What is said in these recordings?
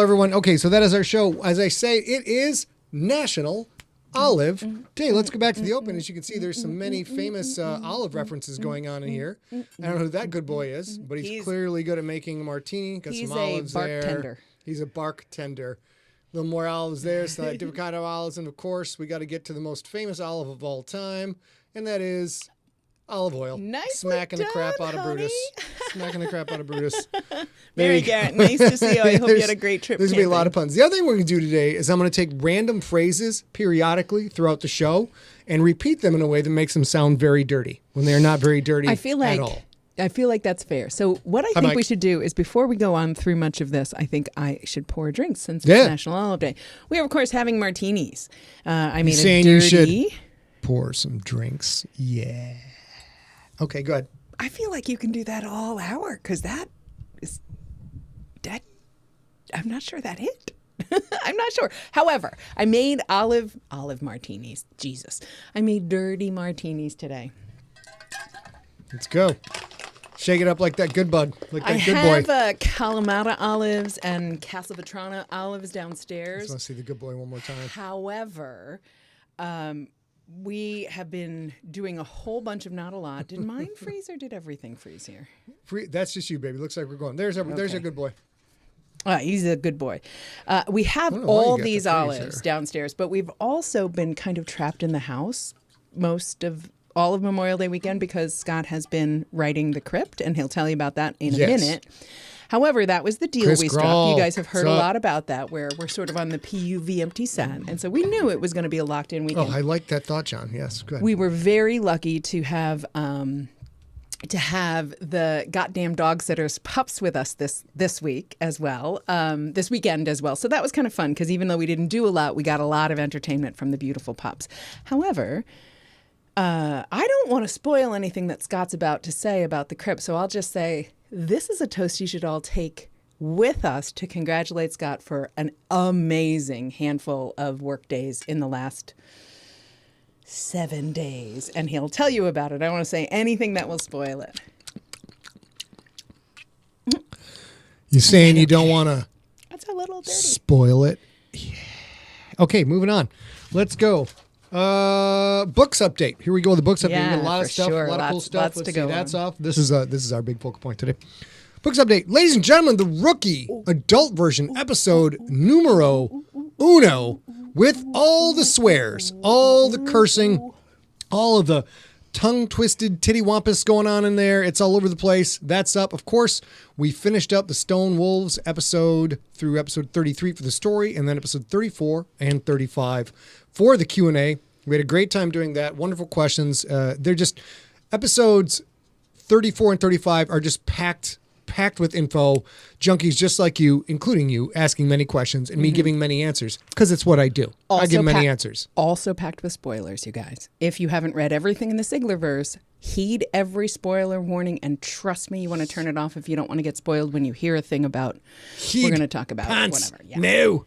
Everyone, okay, so that is our show. As I say, it is National Olive Day. Let's go back to the open. As you can see, there's many famous olive references going on in here. I don't know who that good boy is, but he's clearly good at making a martini. Got some olives there. He's a bartender. A little more olives there, so different kind of olives. And of course, we got to get to the most famous olive of all time, and that is olive oil. Smacking the crap out of Brutus. Smacking the crap out of Brutus. Mary Garrett, nice to see you. I hope you had a great trip. There's going to be a lot of puns. The other thing we're going to do today is I'm going to take random phrases periodically throughout the show and repeat them in a way that makes them sound very dirty when they're not very dirty at all. I feel like that's fair. So what I think we should do is before we go on through much of this, I think I should pour a drink since it's National Olive Day. We are, of course, having martinis. I made a dirty... You should pour some drinks. Yeah. Okay, go ahead. I feel like you can do that all hour because that I'm not sure that hit. I'm not sure. However, I made olive martinis. Jesus. I made dirty martinis today. Let's go. Shake it up like that good bud. Like that good boy. I have Kalamata olives and Castelvetrano olives downstairs. I just want to see the good boy one more time. However, we have been doing a whole bunch of not a lot. Did mine freeze or did everything freeze here? That's just you, baby. Looks like we're going. There's our good boy. He's a good boy. We have all these olives downstairs, but we've also been kind of trapped in the house all of Memorial Day weekend because Scott has been writing the CRYPT, and he'll tell you about that in a minute. However, that was the deal we struck. You guys have heard a lot about that, where we're sort of on the PUV empty set. And so we knew it was going to be a locked-in weekend. Oh, I like that thought, John. Yes, good. We were very lucky to have the goddamn dog sitters pups with us this week as well, this weekend as well. So that was kind of fun because even though we didn't do a lot, we got a lot of entertainment from the beautiful pups. However, I don't want to spoil anything that Scott's about to say about the CRYPT, so I'll just say this is a toast you should all take with us to congratulate Scott for an amazing handful of work days in the last 7 days, and he'll tell you about it. I don't want to say anything that will spoil it. You saying you don't want to That's a little dirty. Spoil it? Yeah. Okay, moving on. Let's go. Books update. Here we go with the books update. Yeah, we got a lot of stuff, sure. a lot of cool stuff. Let's see, that's on. off. This is our big focal point today. Books update. Ladies and gentlemen, the Rookie adult version, episode numero uno, with all the swears, all the cursing, all of the tongue-twisted titty-wampus going on in there. It's all over the place. That's up. Of course, we finished up the Stone Wolves episode through episode 33 for the story, and then episode 34 and 35 for the Q&A. We had a great time doing that. Wonderful questions. They're just episodes 34 and 35 are just packed with info, junkies just like you, including you, asking many questions and me giving many answers because it's what I do. I give many answers. Also packed with spoilers, you guys. If you haven't read everything in the Siglerverse, heed every spoiler warning and trust me, you want to turn it off if you don't want to get spoiled when you hear a thing about we're going to talk about it, whatever. Yeah. No.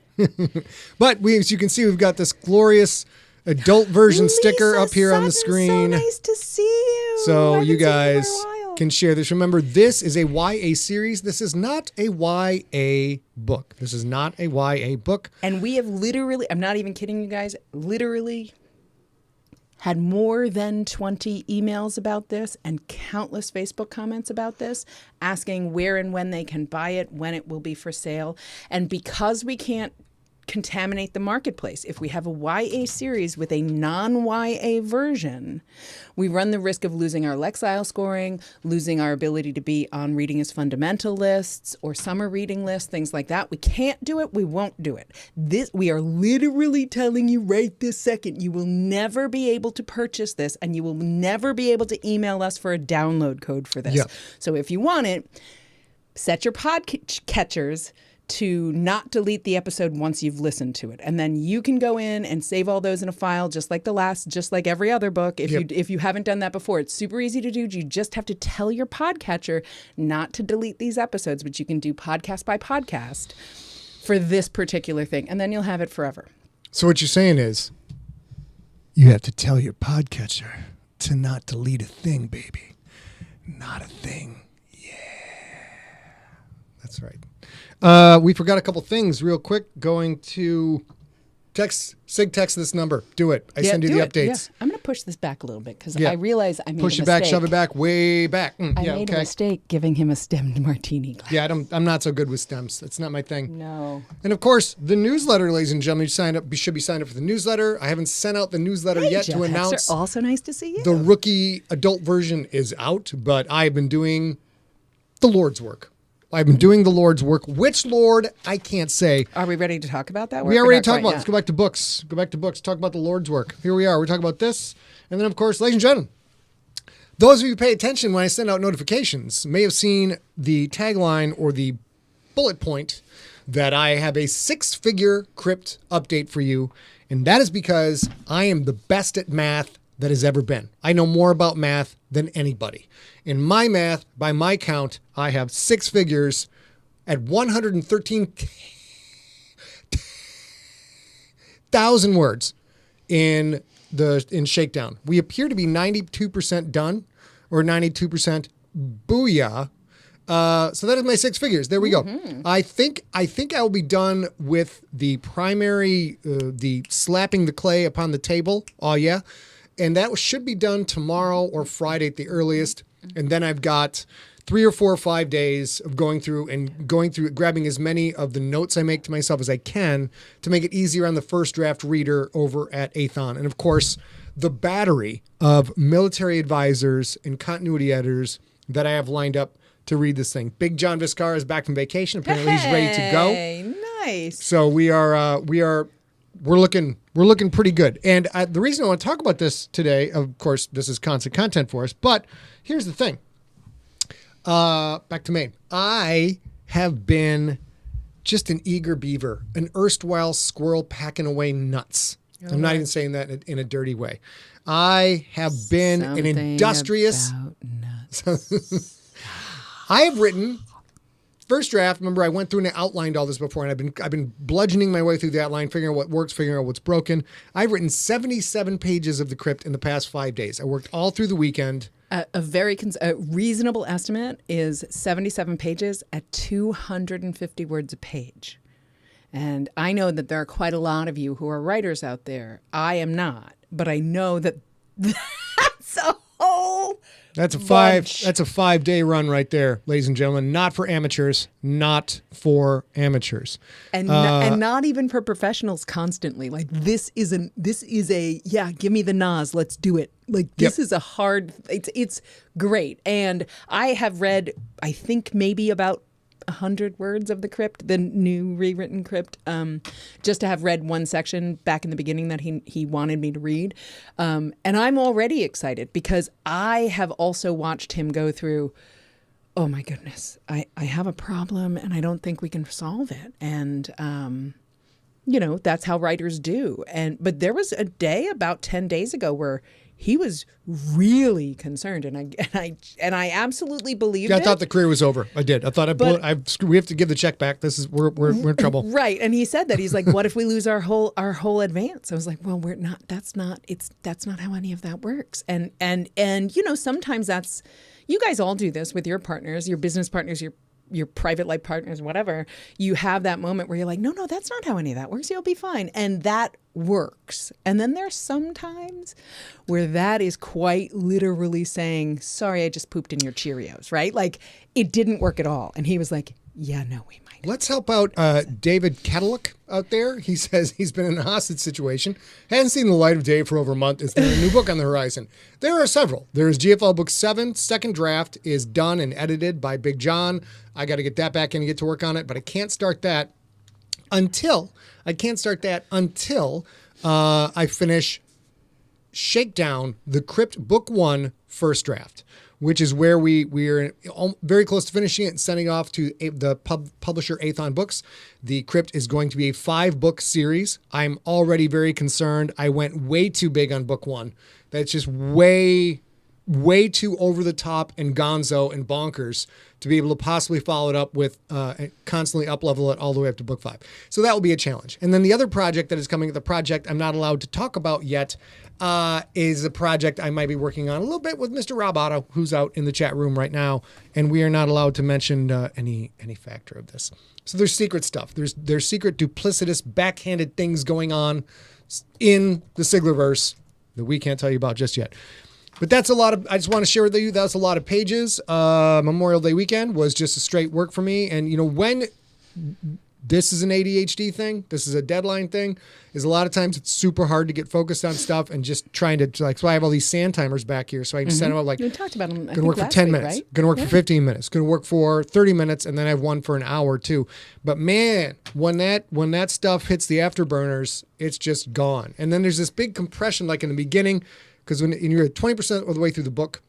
But as you can see, we've got this glorious adult version sticker up here on the screen. So nice to see you. So you guys can share this. Remember, this is a YA series. This is not a YA book. This is not a YA book. And we have literally, I'm not even kidding you guys, literally had more than 20 emails about this and countless Facebook comments about this, asking where and when they can buy it, when it will be for sale. And because we can't contaminate the marketplace, if we have a YA series with a non-YA version, we run the risk of losing our Lexile scoring, losing our ability to be on Reading as Fundamental lists or summer reading lists, things like that. We can't do it. We won't do it. We are literally telling you right this second, you will never be able to purchase this and you will never be able to email us for a download code for this. Yep. So if you want it, set your podcatchers to not delete the episode once you've listened to it. And then you can go in and save all those in a file just like every other book. If you haven't done that before, it's super easy to do. You just have to tell your podcatcher not to delete these episodes, but you can do podcast by podcast for this particular thing. And then you'll have it forever. So what you're saying is you have to tell your podcatcher to not delete a thing, baby. Not a thing. That's right. We forgot a couple things real quick. Going to text this number. Do it. I send you the updates. Yeah. I'm going to push this back a little bit because I realize I made a mistake. Push it back, shove it back, way back. I made a mistake giving him a stemmed martini glass. Yeah, I'm not so good with stems. That's not my thing. No. And of course, the newsletter, ladies and gentlemen, you should be signed up for the newsletter. I haven't sent out the newsletter yet to announce. Also nice to see you. The rookie adult version is out, but I've been doing the Lord's work. I've been doing the Lord's work. Which Lord, I can't say. Are we ready to talk about that work? We already talked about it. Let's go back to books. Talk about the Lord's work. Here we are. We're talking about this. And then, of course, ladies and gentlemen, those of you who pay attention when I send out notifications may have seen the tagline or the bullet point that I have a 6-figure crypt update for you. And that is because I am the best at math that has ever been. I know more about math than anybody. In my math, by my count, I have 6 figures at 113,000 words in Shakedown. We appear to be 92% done, or 92% booyah. So that is my 6 figures. There we go. I think I will be done with the primary, the slapping the clay upon the table. Oh yeah. And that should be done tomorrow or Friday at the earliest. And then I've got 3 or 4 or 5 days of going through, grabbing as many of the notes I make to myself as I can to make it easier on the first draft reader over at Athon. And of course, the battery of military advisors and continuity editors that I have lined up to read this thing. Big John Viscar is back from vacation. Apparently he's ready to go. Nice. So we're looking pretty good. And the reason I want to talk about this today, of course, this is constant content for us, but here's the thing. Back to Maine. I have been just an eager beaver, an erstwhile squirrel packing away nuts. I'm not even saying that in a dirty way. I have been an industrious. I have written first draft. Remember, I went through and outlined all this before, and I've been bludgeoning my way through the outline, figuring out what works, figuring out what's broken. I've written 77 pages of the crypt in the past 5 days. I worked all through the weekend. A very reasonable estimate is 77 pages at 250 words a page. And I know that there are quite a lot of you who are writers out there. I am not, but I know that that's a whole That's a 5-day run right there, ladies and gentlemen. Not for amateurs. Not for amateurs. And not even for professionals constantly. Like this is a give me the NAS, let's do it. Like this is a hard, it's great. And I have read, I think maybe about 100 words of the crypt, the new rewritten crypt, just to have read one section back in the beginning that he wanted me to read. And I'm already excited because I have also watched him go through, oh my goodness, I have a problem and I don't think we can solve it. And, that's how writers do. But there was a day about 10 days ago where he was really concerned, and I absolutely believed it. I thought the career was over. I did. I thought we have to give the check back. We're in trouble. Right. And he said that. He's like, what if we lose our whole advance? I was like, well, we're not. That's not how any of that works. And sometimes that's, you guys all do this with your partners, your business partners, your private life partners, whatever. You have that moment where you're like, no, that's not how any of that works. You'll be fine. And that works. And then there's some times where that is quite literally saying, sorry, I just pooped in your Cheerios, right? Like it didn't work at all. And he was like, yeah, no, we might. Let's help out David Cataluk out there. He says he's been in a hostage situation, hasn't seen the light of day for over a month. Is there a new book on the horizon? There are several. There is GFL Book 7. Second draft is done and edited by Big John. I got to get that back in and get to work on it, but I can't start that until I finish Shakedown, the Crypt Book 1 first draft, which is where we're very close to finishing it and sending off to the publisher Athon Books. The Crypt is going to be a 5-book series. I'm already very concerned. I went way too big on book 1. That's just way way too over the top and gonzo and bonkers to be able to possibly follow it up with constantly up level it all the way up to book 5. So that will be a challenge. And then the other project that is coming, the project I'm not allowed to talk about yet, is a project I might be working on a little bit with Mr. Rob Otto, who's out in the chat room right now, and we are not allowed to mention any factor of this. So there's secret stuff. There's secret duplicitous backhanded things going on in the Siglerverse that we can't tell you about just yet. But that's a lot of, I just want to share with you, that's a lot of pages. Memorial Day weekend was just a straight work for me. And, you know, when this is an ADHD thing, this is a deadline thing, is a lot of times it's super hard to get focused on stuff and just trying to, like, so I have all these sand timers back here. So I can set them up like, you talked about them, going to work for 10 minutes, right? going to work for 15 minutes, going to work for 30 minutes, and then I have one for an hour too. But man, when that stuff hits the afterburners, it's just gone. And then there's this big compression, like in the beginning, because when you're at 20% of the way through the book,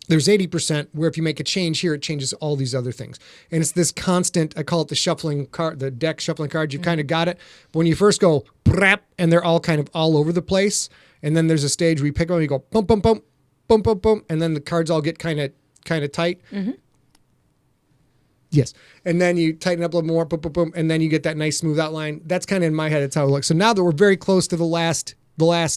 there's 80% where if you make a change here, it changes all these other things. And it's this constant, I call it the shuffling card, the deck shuffling cards. You've kind of got it. But when you first go, brap, and they're all kind of all over the place. And then there's a stage where you pick them up and you go, bump, bump, bump, bump, bump, bump. And then the cards all get kind of tight. Mm-hmm. Yes. And then you tighten up a little more, boom, boom, boom. And then you get that nice smooth outline. That's kind of in my head. That's how it looks. So now that we're very close to the last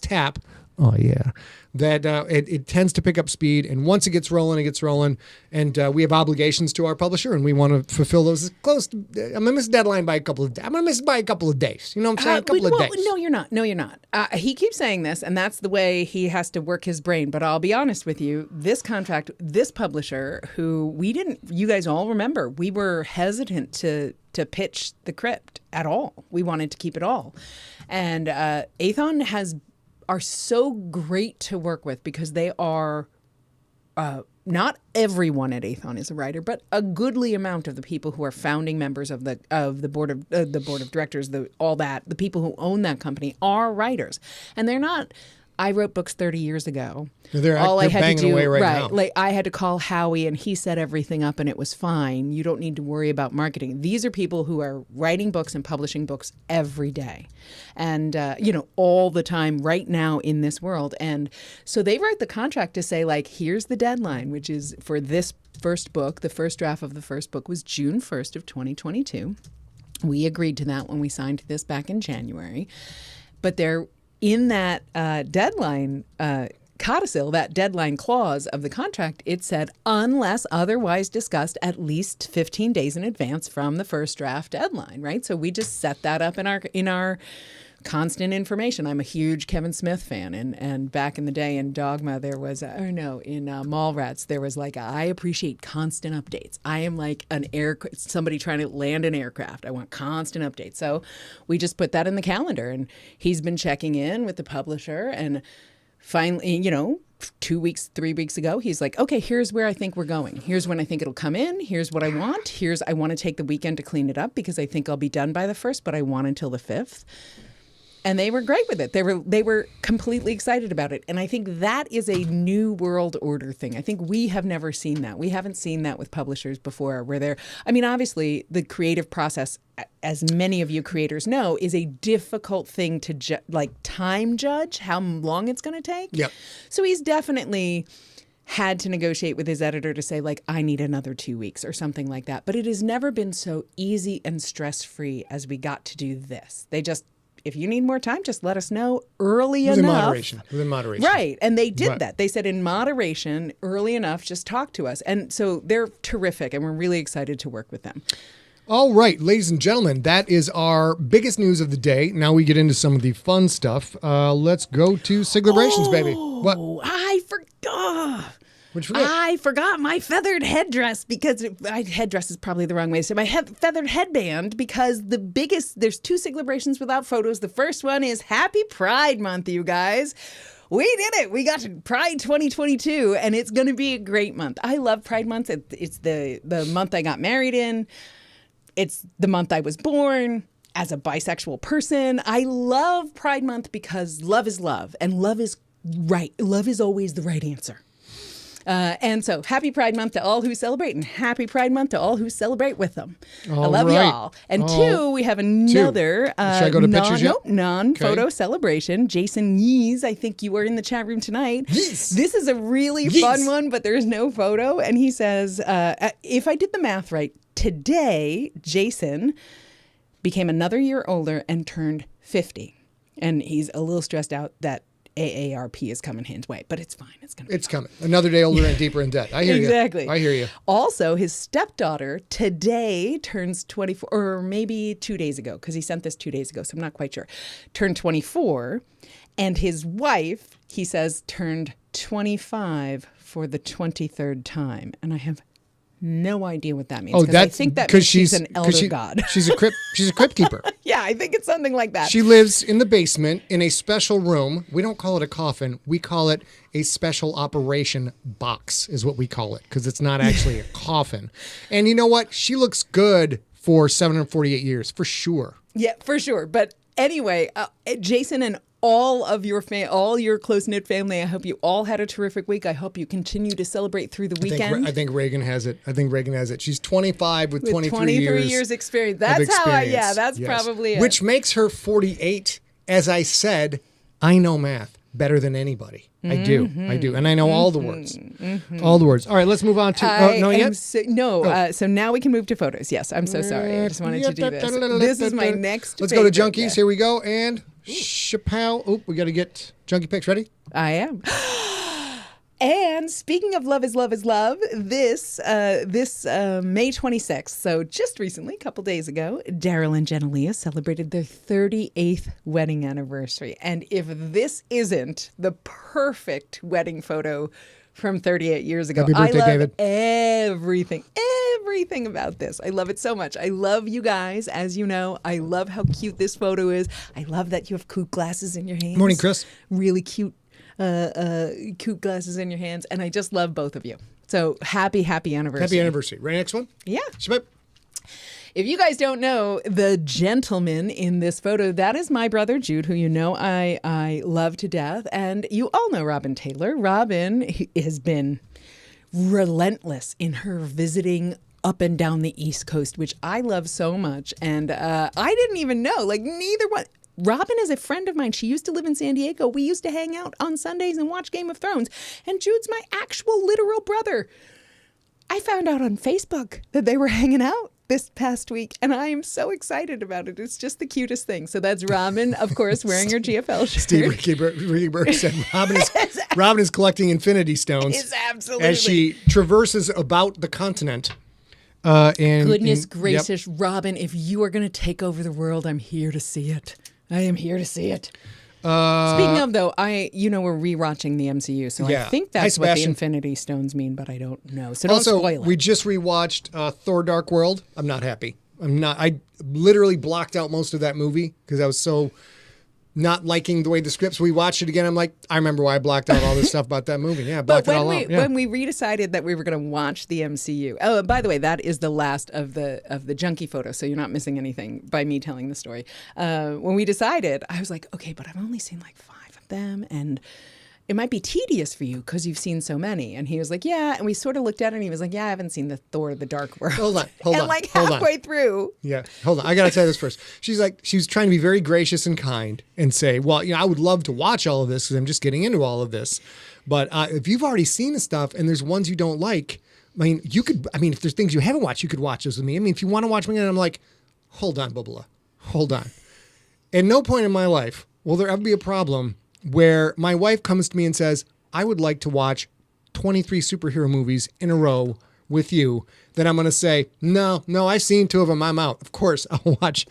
tap, oh yeah, that it tends to pick up speed, and once it gets rolling, and we have obligations to our publisher, and we want to fulfill those as close to, I'm gonna miss the deadline by a couple of days. I'm gonna miss it by a couple of days. You know what I'm saying? A couple of days. No, you're not. No, you're not. He keeps saying this, and that's the way he has to work his brain. But I'll be honest with you, this contract, this publisher, who you guys all remember, we were hesitant to pitch the CRYPT at all. We wanted to keep it all, and Aethon are so great to work with because they are not everyone at Aethon is a writer, but a goodly amount of the people who are founding members of the board of directors, the people who own that company are writers, and they're not. I wrote books 30 years ago. They're banging away right now. Like I had to call Howie and he set everything up and it was fine. You don't need to worry about marketing. These are people who are writing books and publishing books every day. And, all the time right now in this world. And so they write the contract to say, like, here's the deadline, which is for this first book. The first draft of the first book was June 1st of 2022. We agreed to that when we signed this back in January. But they're in that deadline codicil, that deadline clause of the contract, it said, unless otherwise discussed at least 15 days in advance from the first draft deadline, right? So we just set that up in our constant information. I'm a huge Kevin Smith fan, and back in the day in Dogma, there was, in Mallrats, there was like, I appreciate constant updates. I am like somebody trying to land an aircraft. I want constant updates. So we just put that in the calendar, and he's been checking in with the publisher, and finally, 2 weeks, 3 weeks ago, he's like, okay, here's where I think we're going. Here's when I think it'll come in. Here's what I want. I want to take the weekend to clean it up because I think I'll be done by the 1st, but I want until the 5th. And they were great with it. They were completely excited about it. And I think that is a new world order thing. I think we have never seen that. We haven't seen that with publishers before where obviously the creative process, as many of you creators know, is a difficult thing to time judge how long it's going to take. Yep. So he's definitely had to negotiate with his editor to say, like, I need another 2 weeks or something like that. But it has never been so easy and stress-free as we got to do this. If you need more time, just let us know early enough. Within moderation. Right. And they did that. They said in moderation, early enough, just talk to us. And so they're terrific, and we're really excited to work with them. All right, ladies and gentlemen, that is our biggest news of the day. Now we get into some of the fun stuff. Let's go to Siglerism, baby. What? I forgot. What'd you forget? I forgot my feathered headdress because headdress is probably the wrong way to say my feathered headband because there's 2 Siglebrations without photos. The first one is Happy Pride Month, you guys. We did it. We got to Pride 2022, and it's going to be a great month. I love Pride Month. It's the month I got married in. It's the month I was born. As a bisexual person, I love Pride Month because love is love, and love is right. Love is always the right answer. And so happy Pride Month to all who celebrate, and happy Pride Month to all who celebrate with them. I All love right. y'all. And two, we have another Should I go to pictures yet? non-photo celebration. Jason Yees, I think you were in the chat room tonight. Yes. This is a really fun one, but there's no photo. And he says, if I did the math right, today, Jason became another year older and turned 50. And he's a little stressed out that AARP is coming his way, but it's fine. It's coming. Another day older and deeper in debt. I hear you. Exactly. I hear you. Also, his stepdaughter today turns 24, or maybe 2 days ago, because he sent this 2 days ago, so I'm not quite sure. Turned 24, and his wife, he says, turned 25 for the 23rd time, and I have no idea what that means. Oh, I think that means she's an elder god. She's a crypt keeper. Yeah, I think it's something like that. She lives in the basement in a special room. We don't call it a coffin. We call it a special operation box is what we call it, because it's not actually a coffin. And you know what? She looks good for 748 years, for sure. Yeah, for sure. But anyway, Jason and all of your all your close-knit family, I hope you all had a terrific week. I hope you continue to celebrate through the weekend. I think Reagan has it. She's 25 with 23 years experience. That's how that's probably it. Which makes her 48. As I said, I know math better than anybody. I do. And I know all the words. All the words. All right, let's move on to... So now we can move to photos. Yes, I'm so sorry. I just wanted to do this. This is my next Let's go to Junkies. Yeah. Here we go. And Chappelle. Oh, we got to get Junkie Picks. Ready? I am. And speaking of Love is Love is Love, this May 26th, so just recently, a couple days ago, Daryl and Genelia celebrated their 38th wedding anniversary. And if this isn't the perfect wedding photo from 38 years ago, happy birthday, I love David. everything about this. I love it so much. I love you guys, as you know. I love how cute this photo is. I love that you have cute glasses in your hands. Morning, Chris. Really cute. Cute glasses in your hands, and I just love both of you. So happy anniversary. Happy anniversary. Right, next one? Yeah. Shabbat. If you guys don't know the gentleman in this photo, that is my brother Jude, who you know I love to death. And you all know Robin Taylor. Robin has been relentless in her visiting up and down the East Coast, which I love so much. And I didn't even know, neither one. Robin is a friend of mine. She used to live in San Diego. We used to hang out on Sundays and watch Game of Thrones. And Jude's my actual literal brother. I found out on Facebook that they were hanging out this past week, and I am so excited about it. It's just the cutest thing. So that's Robin, of course, wearing her GFL shirt. Steve Ricky Burke said Robin is collecting infinity stones. It's absolutely. As she traverses about the continent. Goodness gracious, yep. Robin, if you are going to take over the world, I'm here to see it. I am here to see it. Speaking of, though, we're rewatching the MCU, so yeah. I think that's what the Infinity Stones mean, but I don't know. So don't spoil it. We just rewatched Thor: Dark World. I'm not happy. I literally blocked out most of that movie because I was so not liking the way the scripts. We watched it again. I'm like, I remember why I blocked out all this stuff about that movie. Yeah, blocked it all out. Yeah. When we redecided that we were going to watch the MCU. Oh, and by the way, that is the last of the junkie photo, so you're not missing anything by me telling the story. When we decided, I was like, okay, but I've only seen 5 of them, and it might be tedious for you because you've seen so many. And he was like, yeah. And we sort of looked at it and he was like, yeah, I haven't seen the Thor: The Dark World. Hold on. And halfway through. Yeah, hold on. I got to tell you this first. She was trying to be very gracious and kind and say, well, I would love to watch all of this because I'm just getting into all of this. But if you've already seen the stuff and there's ones you don't like, if there's things you haven't watched, you could watch those with me. If you want to watch me, and I'm like, hold on, Bubala. Hold on. At no point in my life will there ever be a problem where my wife comes to me and says, I would like to watch 23 superhero movies in a row with you, then I'm going to say, no, I've seen 2 of them. I'm out. Of course, I'll watch.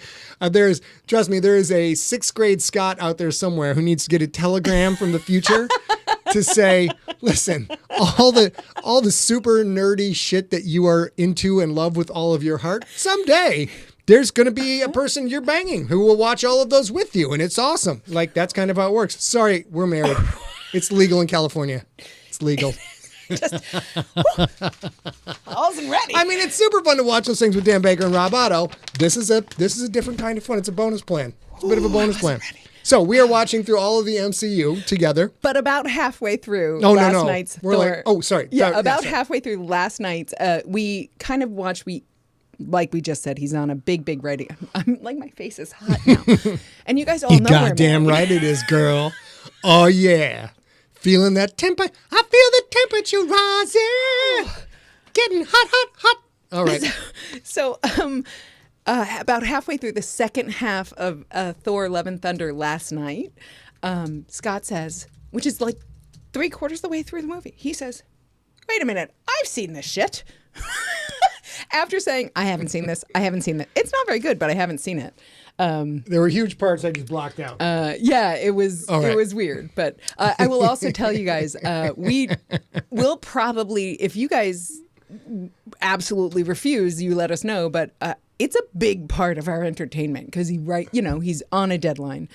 Trust me, there is a 6th grade Scott out there somewhere who needs to get a telegram from the future to say, listen, all the super nerdy shit that you are into and love with all of your heart, someday there's going to be a person you're banging who will watch all of those with you, and it's awesome. That's kind of how it works. Sorry, we're married. It's legal in California. It's legal. All's ready. It's super fun to watch those things with Dan Baker and Rob Otto. This is a different kind of fun. It's a bonus plan. It's a bit of a bonus plan. So we are watching through all of the MCU together. But about halfway through last night's We're Thor. like, sorry. Yeah, about halfway through last night's, we kind of watched, like we just said, he's on a big writing. I'm like, my face is hot now. And you guys all know where goddamn right it is, girl. Oh, yeah. Feeling that temper. I feel the temperature rising. Getting hot. All right. So, about halfway through the second half of Thor: Love and Thunder last night, Scott says, which is like 3/4 of the way through the movie, he says, "Wait a minute, I've seen this shit." After saying, I haven't seen this. It's not very good, but I haven't seen it. There were huge parts I just blocked out. Yeah, it was weird. But I will also tell you guys, we will probably, if you guys absolutely refuse, you let us know. But it's a big part of our entertainment because he's on a deadline.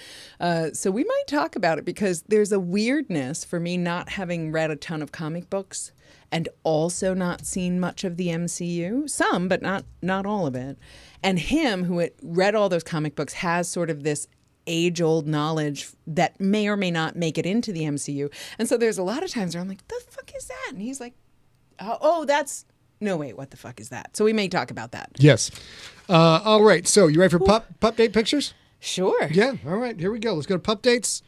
So we might talk about it because there's a weirdness for me not having read a ton of comic books and also not seen much of the MCU. Some, but not all of it. And him, who had read all those comic books, has sort of this age-old knowledge that may or may not make it into the MCU. And so there's a lot of times where I'm like, the fuck is that? And he's like, no, wait, what the fuck is that? So we may talk about that. Yes. All right. So you ready for Pupdate pictures? Sure. Yeah. All right. Here we go. Let's go to Pupdates.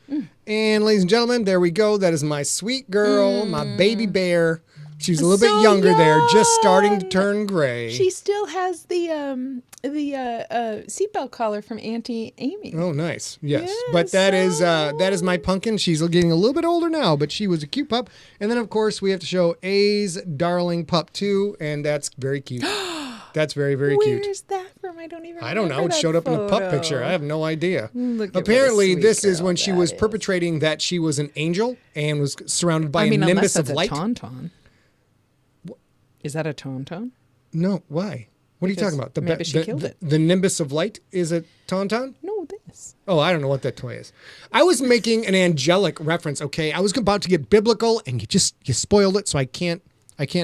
And ladies and gentlemen, there we go. That is my sweet girl, my baby bear. She's a little bit younger there, just starting to turn gray. She still has the seatbelt collar from Auntie Amy. Oh, nice. Yes. But that is my pumpkin. She's getting a little bit older now, but she was a cute pup. And then, of course, we have to show A's darling pup, too, and that's very cute. That's very, very cute. Where's that from? I don't even I don't know. It showed up in the pup picture. I have no idea. Look at Apparently, what a this sweet is when girl she that was is. perpetrating that she was an angel and was surrounded by a unless nimbus that's of light. a tauntaun. Is that a tauntaun? No, why? What are you talking about? Maybe she killed it. The nimbus of light is a tauntaun? No, this. Oh, I don't know what that toy is. I was making an angelic reference, okay? I was about to get biblical, and you spoiled it, so I can't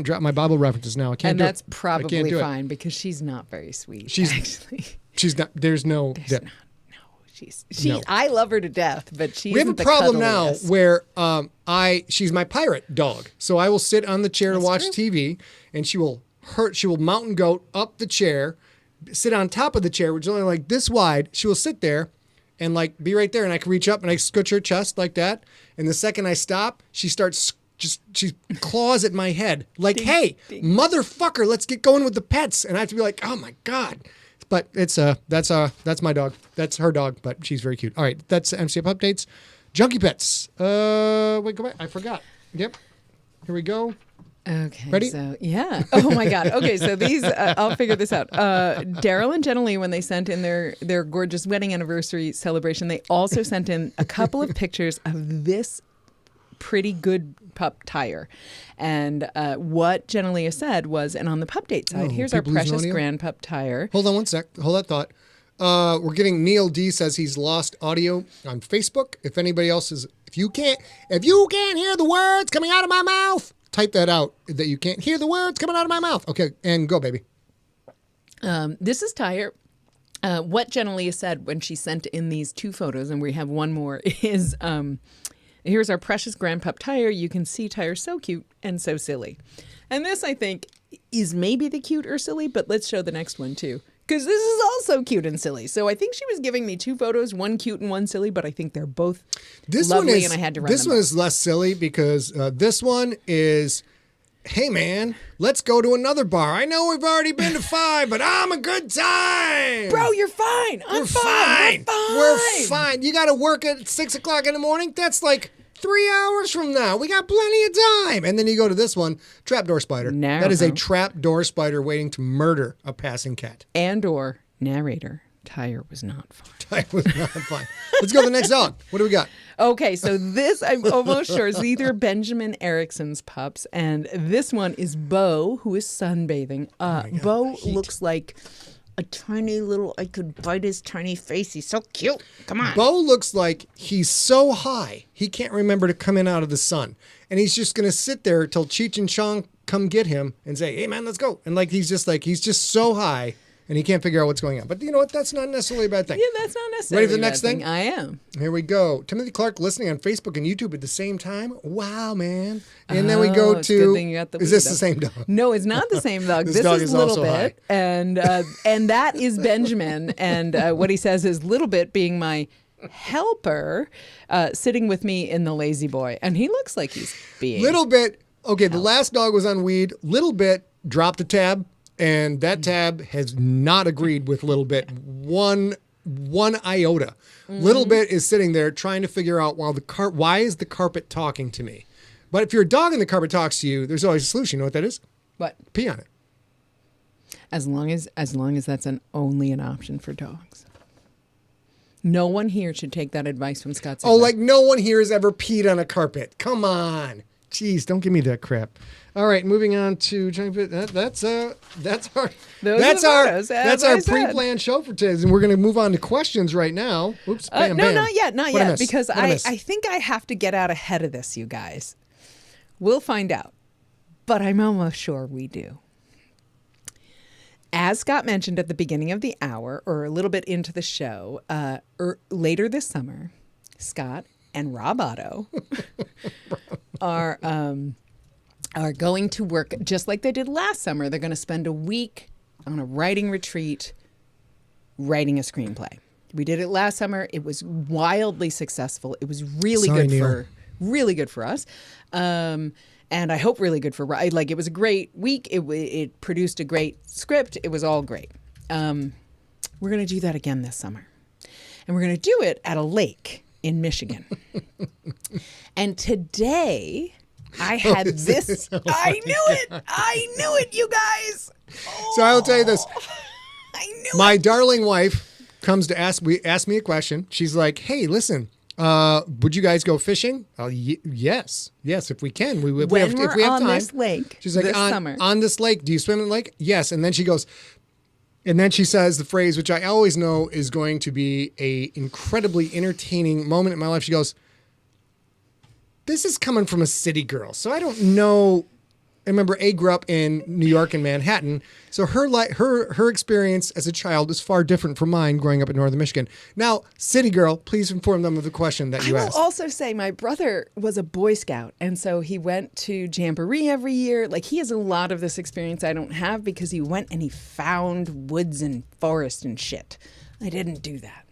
drop my Bible references now. I can't And do it. that's probably do it. fine because she's not very sweet. She's not. There's no. She's No. I love her to death, but she We have a isn't the problem now cuddliest. where she's my pirate dog. So I will sit on the chair to watch true. TV, and she will mountain goat up the chair, sit on top of the chair, which is only like this wide. She will sit there and like be right there, and I can reach up and I scooch her chest like that. And the second I stop, she starts she claws at my head like, "Hey, motherfucker, let's get going with the pets." And I have to be like, "Oh my god." But it's that's my dog. That's her dog, but she's very cute. All right, that's MCF updates. Junkie Pets. Wait, go back. I forgot. Yep. Here we go. Okay. Ready? So yeah. Oh my God. Okay. So these, I'll figure this out. Daryl and Jenna Lee, when they sent in their gorgeous wedding anniversary celebration, they also sent in a couple of pictures of this pretty good pup tire. And what Jenna Lee said was, and on the Pupdate side, here's our people losing precious audio? grand pup tire. Hold on one sec. Hold that thought. We're getting Neil D says he's lost audio on Facebook. If anybody else is, if you can't hear the words coming out of my mouth, type that out that you can't hear the words coming out of my mouth. Okay, and go, baby. This is Tyre. What Jenna Lee said when she sent in these two photos, and we have one more, is here's our precious grandpup Tyre. You can see Tyre so cute and so silly. And this, I think, is maybe the cute or silly, but let's show the next one too. Because this is also cute and silly. So I think she was giving me two photos, one cute and one silly, but I think they're both lovely, and I had to run This them one up. is less silly because this one is, hey man, let's go to another bar. I know we've already been to 5, but I'm a good time. Bro, you're fine. We're fine. We're fine. You got to work at 6 o'clock in the morning? That's like 3 hours from now. We got plenty of time. And then you go to this one, trapdoor spider. Narrow. That is a trapdoor spider waiting to murder a passing cat. And or narrator. Tyre was not fine. I was not fine. Let's go to the next dog. What do we got? Okay, so this, I'm almost sure, is either Benjamin Erickson's pups, and this one is Bo, who is sunbathing. Bo looks like a tiny little, I could bite his tiny face. He's so cute. Come on. Bo looks like he's so high, he can't remember to come in out of the sun. And he's just going to sit there till Cheech and Chong come get him and say, hey, man, let's go. And like he's just so high and he can't figure out what's going on. But you know what? That's not necessarily a bad thing. Yeah, that's not necessarily Ready for the next thing? I am. Here we go. Timothy Clark listening on Facebook and YouTube at the same time. Wow, man. And then we go It's a good to, thing you got the is weed, this though. the same dog? No, it's not the same dog. This This dog is is Little also Bit, and that is Benjamin. And what he says is Little Bit being my helper, sitting with me in the lazy boy, and he looks like he's being Little Bit. Okay, the last dog was on weed. Little Bit dropped a tab, and that tab has not agreed with Little Bit one iota. Little Bit is sitting there trying to figure out why is the carpet talking to me? But if you're a dog and the carpet talks to you, there's always a solution. You know what that is? What? Pee on it. As long as that's only an option for dogs. No one here should take that advice from Scott Sigler. Oh, like no one here has ever peed on a carpet. Come on. Jeez, don't give me that crap. All right, moving on to that's our pre-planned show for today, and we're going to move on to questions right now. Oops, bam, no, bam. not yet, What'd I miss? because What'd I miss? I think I have to get out ahead of this, you guys. We'll find out, but I'm almost sure we do. As Scott mentioned at the beginning of the hour, or a little bit into the show, later this summer, Scott and Rob Otto are going to work just like they did last summer. They're going to spend a week on a writing retreat, writing a screenplay. We did it last summer. It was wildly successful. It was really really good for us. And I hope really good for, like, it was a great week. It produced a great script. It was all great. We're going to do that again this summer. And we're going to do it at a lake in Michigan. And today I had this. I knew it, you guys. So I will tell you this. I knew My darling wife comes to ask me a question. She's like, hey, listen, would you guys go fishing? Yes, if we can. If we have time. This lake, she's like, this summer. On this lake, do you swim in the lake? Yes. And then she goes, and then she says the phrase, which I always know is going to be a incredibly entertaining moment in my life. She goes, this is coming from a city girl, so I don't know. I remember A grew up in New York and Manhattan, so her experience as a child is far different from mine growing up in northern Michigan. Now, city girl, please inform them of the question that you asked. I will also say my brother was a Boy Scout, and so he went to Jamboree every year. Like, he has a lot of this experience I don't have because he went and he found woods and forest and shit. I didn't do that.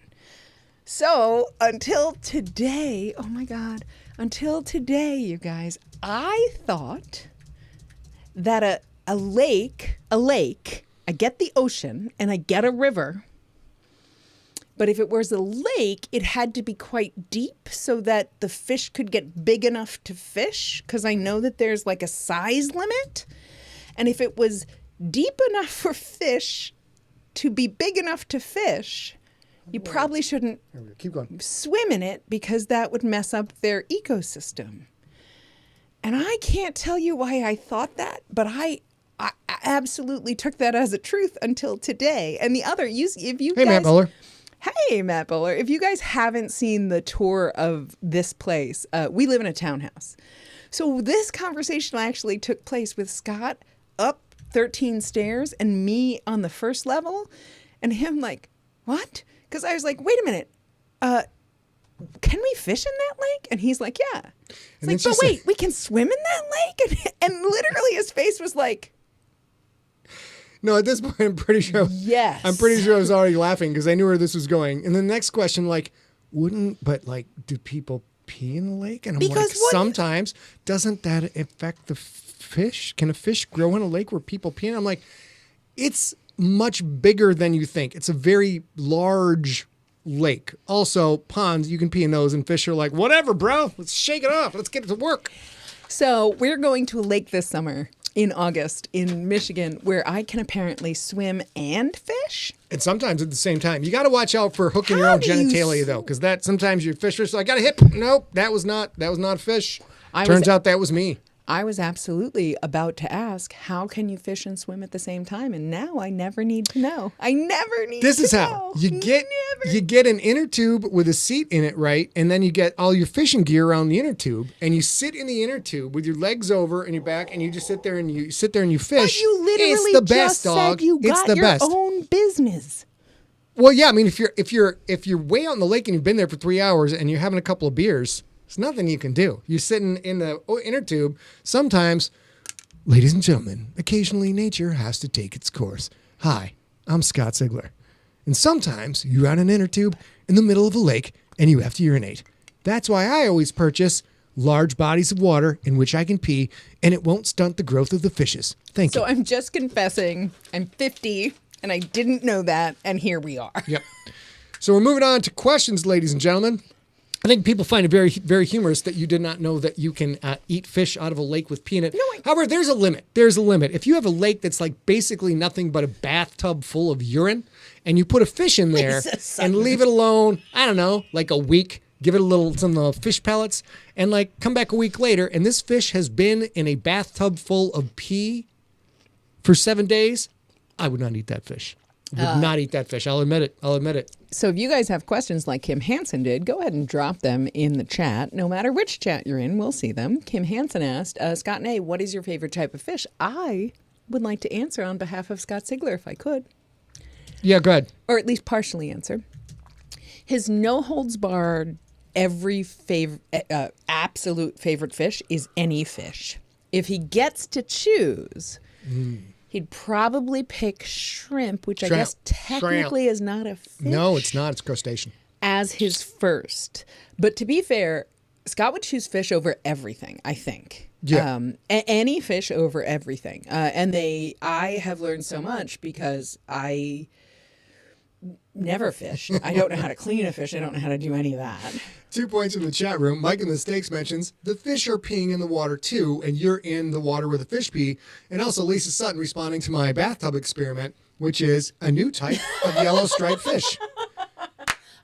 So until today, oh my God, you guys, I thought that a lake, I get the ocean and I get a river, but if it was a lake, it had to be quite deep so that the fish could get big enough to fish, because I know that there's like a size limit. And if it was deep enough for fish to be big enough to fish, you probably shouldn't keep going. Swim in it, because that would mess up their ecosystem. And I can't tell you why I thought that, but I absolutely took that as a truth until today. And the other, Matt Bowler. Hey, Matt Bowler. If you guys haven't seen the tour of this place, we live in a townhouse. So this conversation actually took place with Scott up 13 stairs and me on the first level, and him like, what? Because I was like, wait a minute, can we fish in that lake? And he's like, yeah. It's like, but wait, we can swim in that lake? And literally his face was like, no, at this point, I'm pretty sure. Yes. I'm pretty sure I was already laughing because I knew where this was going. And the next question, do people pee in the lake? And I'm like, sometimes. Doesn't that affect the fish? Can a fish grow in a lake where people pee? And I'm like, it's much bigger than you think. It's a very large lake. Also, ponds, you can pee in those, and fish are like, whatever, bro. Let's shake it off. Let's get it to work. So we're going to a lake this summer in August in Michigan where I can apparently swim and fish. And sometimes at the same time. You got to watch out for hooking your own genitalia, though, because that sometimes your fish are like, I got a hip. Nope, that was not a fish. Turns out that was me. I was absolutely about to ask, how can you fish and swim at the same time? And now I never need to know. I never need to know. This is how you get an inner tube with a seat in it, right? And then you get all your fishing gear around the inner tube, and you sit in the inner tube with your legs over and your back, and you just sit there and you fish. But you literally it's the just best, dog. said you got it's the your best. own business. Well, yeah. I mean, if you're way out in the lake and you've been there for 3 hours and you're having a couple of beers, there's nothing you can do. You're sitting in the inner tube. Sometimes, ladies and gentlemen, occasionally nature has to take its course. Hi, I'm Scott Sigler. And sometimes you're on an inner tube in the middle of a lake and you have to urinate. That's why I always purchase large bodies of water in which I can pee and it won't stunt the growth of the fishes. Thank you. So I'm just confessing, I'm 50 and I didn't know that, and here we are. Yep. So we're moving on to questions, ladies and gentlemen. I think people find it very, very humorous that you did not know that you can eat fish out of a lake with pee in it. However, there's a limit. There's a limit. If you have a lake that's like basically nothing but a bathtub full of urine, and you put a fish in there and leave it alone, I don't know, like a week, give it some fish pellets, and like come back a week later, and this fish has been in a bathtub full of pee for 7 days, I would not eat that fish. Would not eat that fish. I'll admit it. So if you guys have questions like Kim Hansen did, go ahead and drop them in the chat. No matter which chat you're in, we'll see them. Kim Hansen asked, Scott and A, what is your favorite type of fish? I would like to answer on behalf of Scott Sigler if I could. Yeah, go ahead. Or at least partially answer. His no-holds-barred, absolute favorite fish is any fish. If he gets to choose... He'd probably pick shrimp, which I guess technically is not a fish. No, it's not. It's crustacean. As his first. But to be fair, Scott would choose fish over everything, I think. Yeah. Any fish over everything. I have learned so much because I never fish. I don't know how to clean a fish. I don't know how to do any of that. 2 points in the chat room. Mike in the Steaks mentions the fish are peeing in the water too, and you're in the water where the fish pee. And also Lisa Sutton responding to my bathtub experiment, which is a new type of yellow striped fish.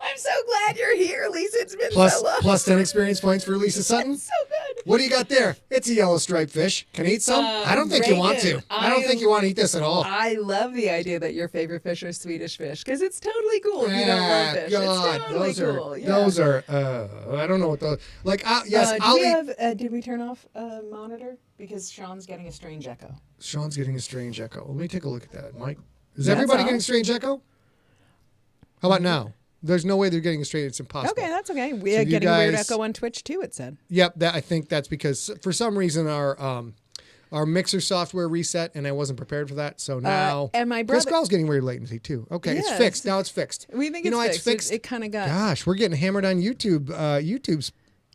I'm so glad you're here, Lisa. It's been Plus, so long. plus 10 experience points for Lisa Sutton. So good. What do you got there? It's a yellow striped fish. Can I eat some? I don't think you want to. I don't think you want to eat this at all. I love the idea that your favorite fish are Swedish fish because it's totally cool if you don't love fish. God, it's totally cool. Those are, I don't know what those, like, yes, I'll eat. Did we turn off a monitor? Because Sean's getting a strange echo. Sean's getting a strange echo. Let me take a look at that, Mike. Is everybody getting a strange echo? How about now? There's no way they're getting it straight. It's impossible. Okay, that's okay. We're getting a weird echo on Twitch too, it said. Yep, I think that's because for some reason our mixer software reset and I wasn't prepared for that. So now and my brother, Chris Grall's getting weird latency too. Okay, yeah, it's fixed. Now it's fixed. We think it's fixed. It kind of got... Gosh, we're getting hammered on YouTube. YouTube's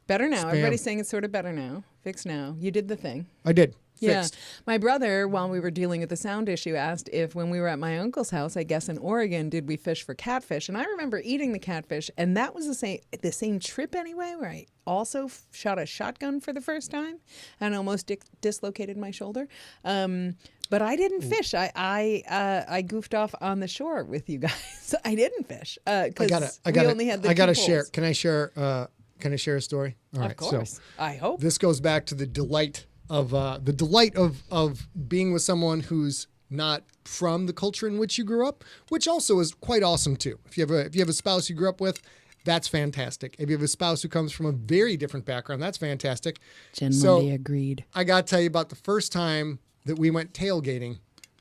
better now. Spam. Everybody's saying it's sort of better now. Fixed now. You did the thing. I did. Yeah. Fixed. My brother, while we were dealing with the sound issue, asked if when we were at my uncle's house, I guess in Oregon, did we fish for catfish? And I remember eating the catfish, and that was the same trip anyway, where I also shot a shotgun for the first time and almost dislocated my shoulder. But I didn't fish. I goofed off on the shore with you guys. I didn't fish because we only had the I gotta two share. poles. Can I share? Can I share a story? All right. Of course. So I hope. this goes back to the delight of being with someone who's not from the culture in which you grew up, which also is quite awesome too. If you have a spouse you grew up with, that's fantastic. If you have a spouse who comes from a very different background, that's fantastic. Genuinely agreed. I got to tell you about the first time that we went tailgating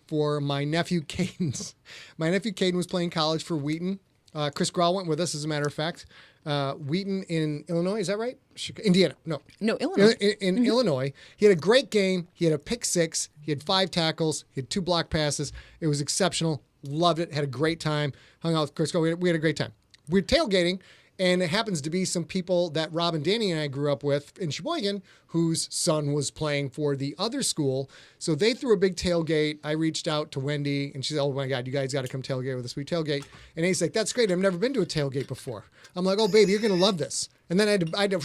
for my nephew Caden's. My nephew Caden was playing college for Wheaton. Chris Grall went with us, as a matter of fact. Wheaton in Illinois, is that right? Indiana, no, Illinois. In Illinois, he had a great game. He had a pick six. He had 5 tackles. He had 2 block passes. It was exceptional. Loved it. Had a great time. Hung out with Chris Grall. We had a great time. We were tailgating, and it happens to be some people that Rob and Danny and I grew up with in Sheboygan whose son was playing for the other school. So they threw a big tailgate. I reached out to Wendy, and she said, oh, my God, you guys got to come tailgate with us. We tailgate. And he's like, that's great. I've never been to a tailgate before. I'm like, oh, baby, you're going to love this. And then I had to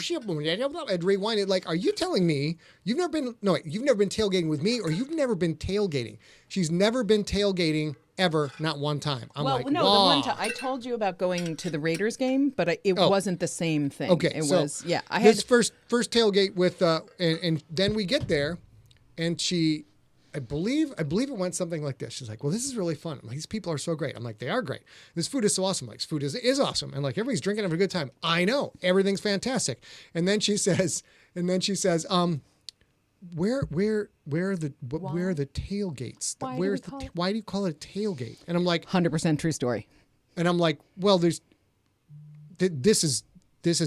rewind it. Like, are you telling me you've never been tailgating with me, or you've never been tailgating? She's never been tailgating ever, not one time. I'm Well, like, no, wow. the one time I told you about going to the Raiders game, but it wasn't the same thing. Okay, It so was, yeah. I had this first tailgate with, and then we get there, and I believe it went something like this. She's like, well, this is really fun. I'm like, these people are so great. I'm like, they are great. This food is so awesome. Like, this food is awesome. And like, everybody's drinking, having a good time. I know. Everything's fantastic. And then she says, where are the tailgates? Why do you call it a tailgate? And I'm like, 100% true story. And I'm like, well, this is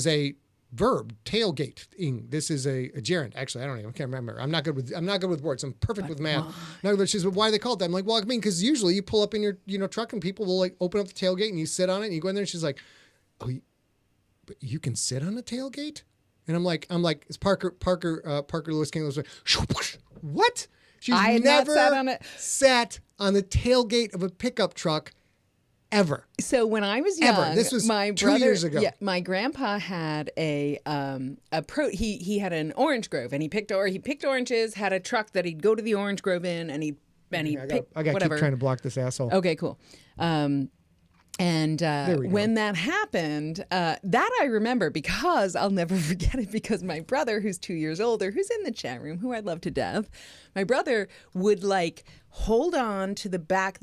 a verb, tailgate. This is a gerund. Actually, I can't remember. I'm not good with words. I'm perfect with math. Not good. She says, well, why do they call it that? I'm like, well, I mean, because usually you pull up in your truck and people will like open up the tailgate and you sit on it and you go in there and she's like, oh, but you can sit on a tailgate? And I'm like, it's Parker Lewis King was like, what? She's never sat on the tailgate of a pickup truck ever. So when I was young, this was my 2 brother, years ago. Yeah, my grandpa had he had an orange grove and he picked oranges, had a truck that he'd go to the orange grove in and he picked I got to whatever. keep trying to block this asshole. Okay, cool. And when that happened, that I remember because I'll never forget it because my brother, who's 2 years older, who's in the chat room, who I love to death, my brother would like hold on to the back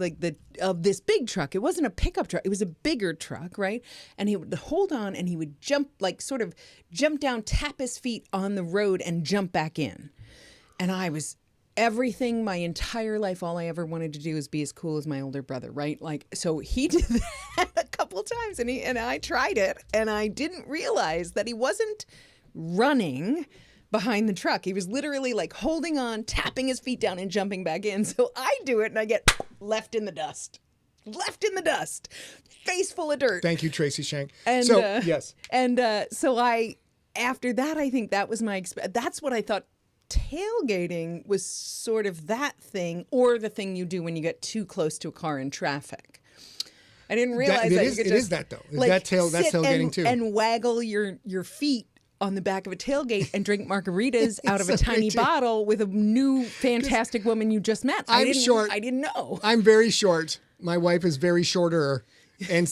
of this big truck. It wasn't a pickup truck. It was a bigger truck, right? And he would hold on and he would jump down, tap his feet on the road and jump back in. And everything my entire life, all I ever wanted to do is be as cool as my older brother, right? Like, so he did that a couple times and I tried it and I didn't realize that he wasn't running behind the truck. He was literally like holding on, tapping his feet down and jumping back in. So I do it and I get left in the dust, face full of dirt. Thank you, Tracy Shank. And, so, yes. And so after that, I think that was that's what I thought tailgating was sort of that thing or the thing you do when you get too close to a car in traffic. I didn't realize that. It is that though. Like, that's tailgating too. And waggle your feet on the back of a tailgate and drink margaritas out of a tiny bottle with a new fantastic woman you just met. I'm short. I didn't know. I'm very short. My wife is very shorter, and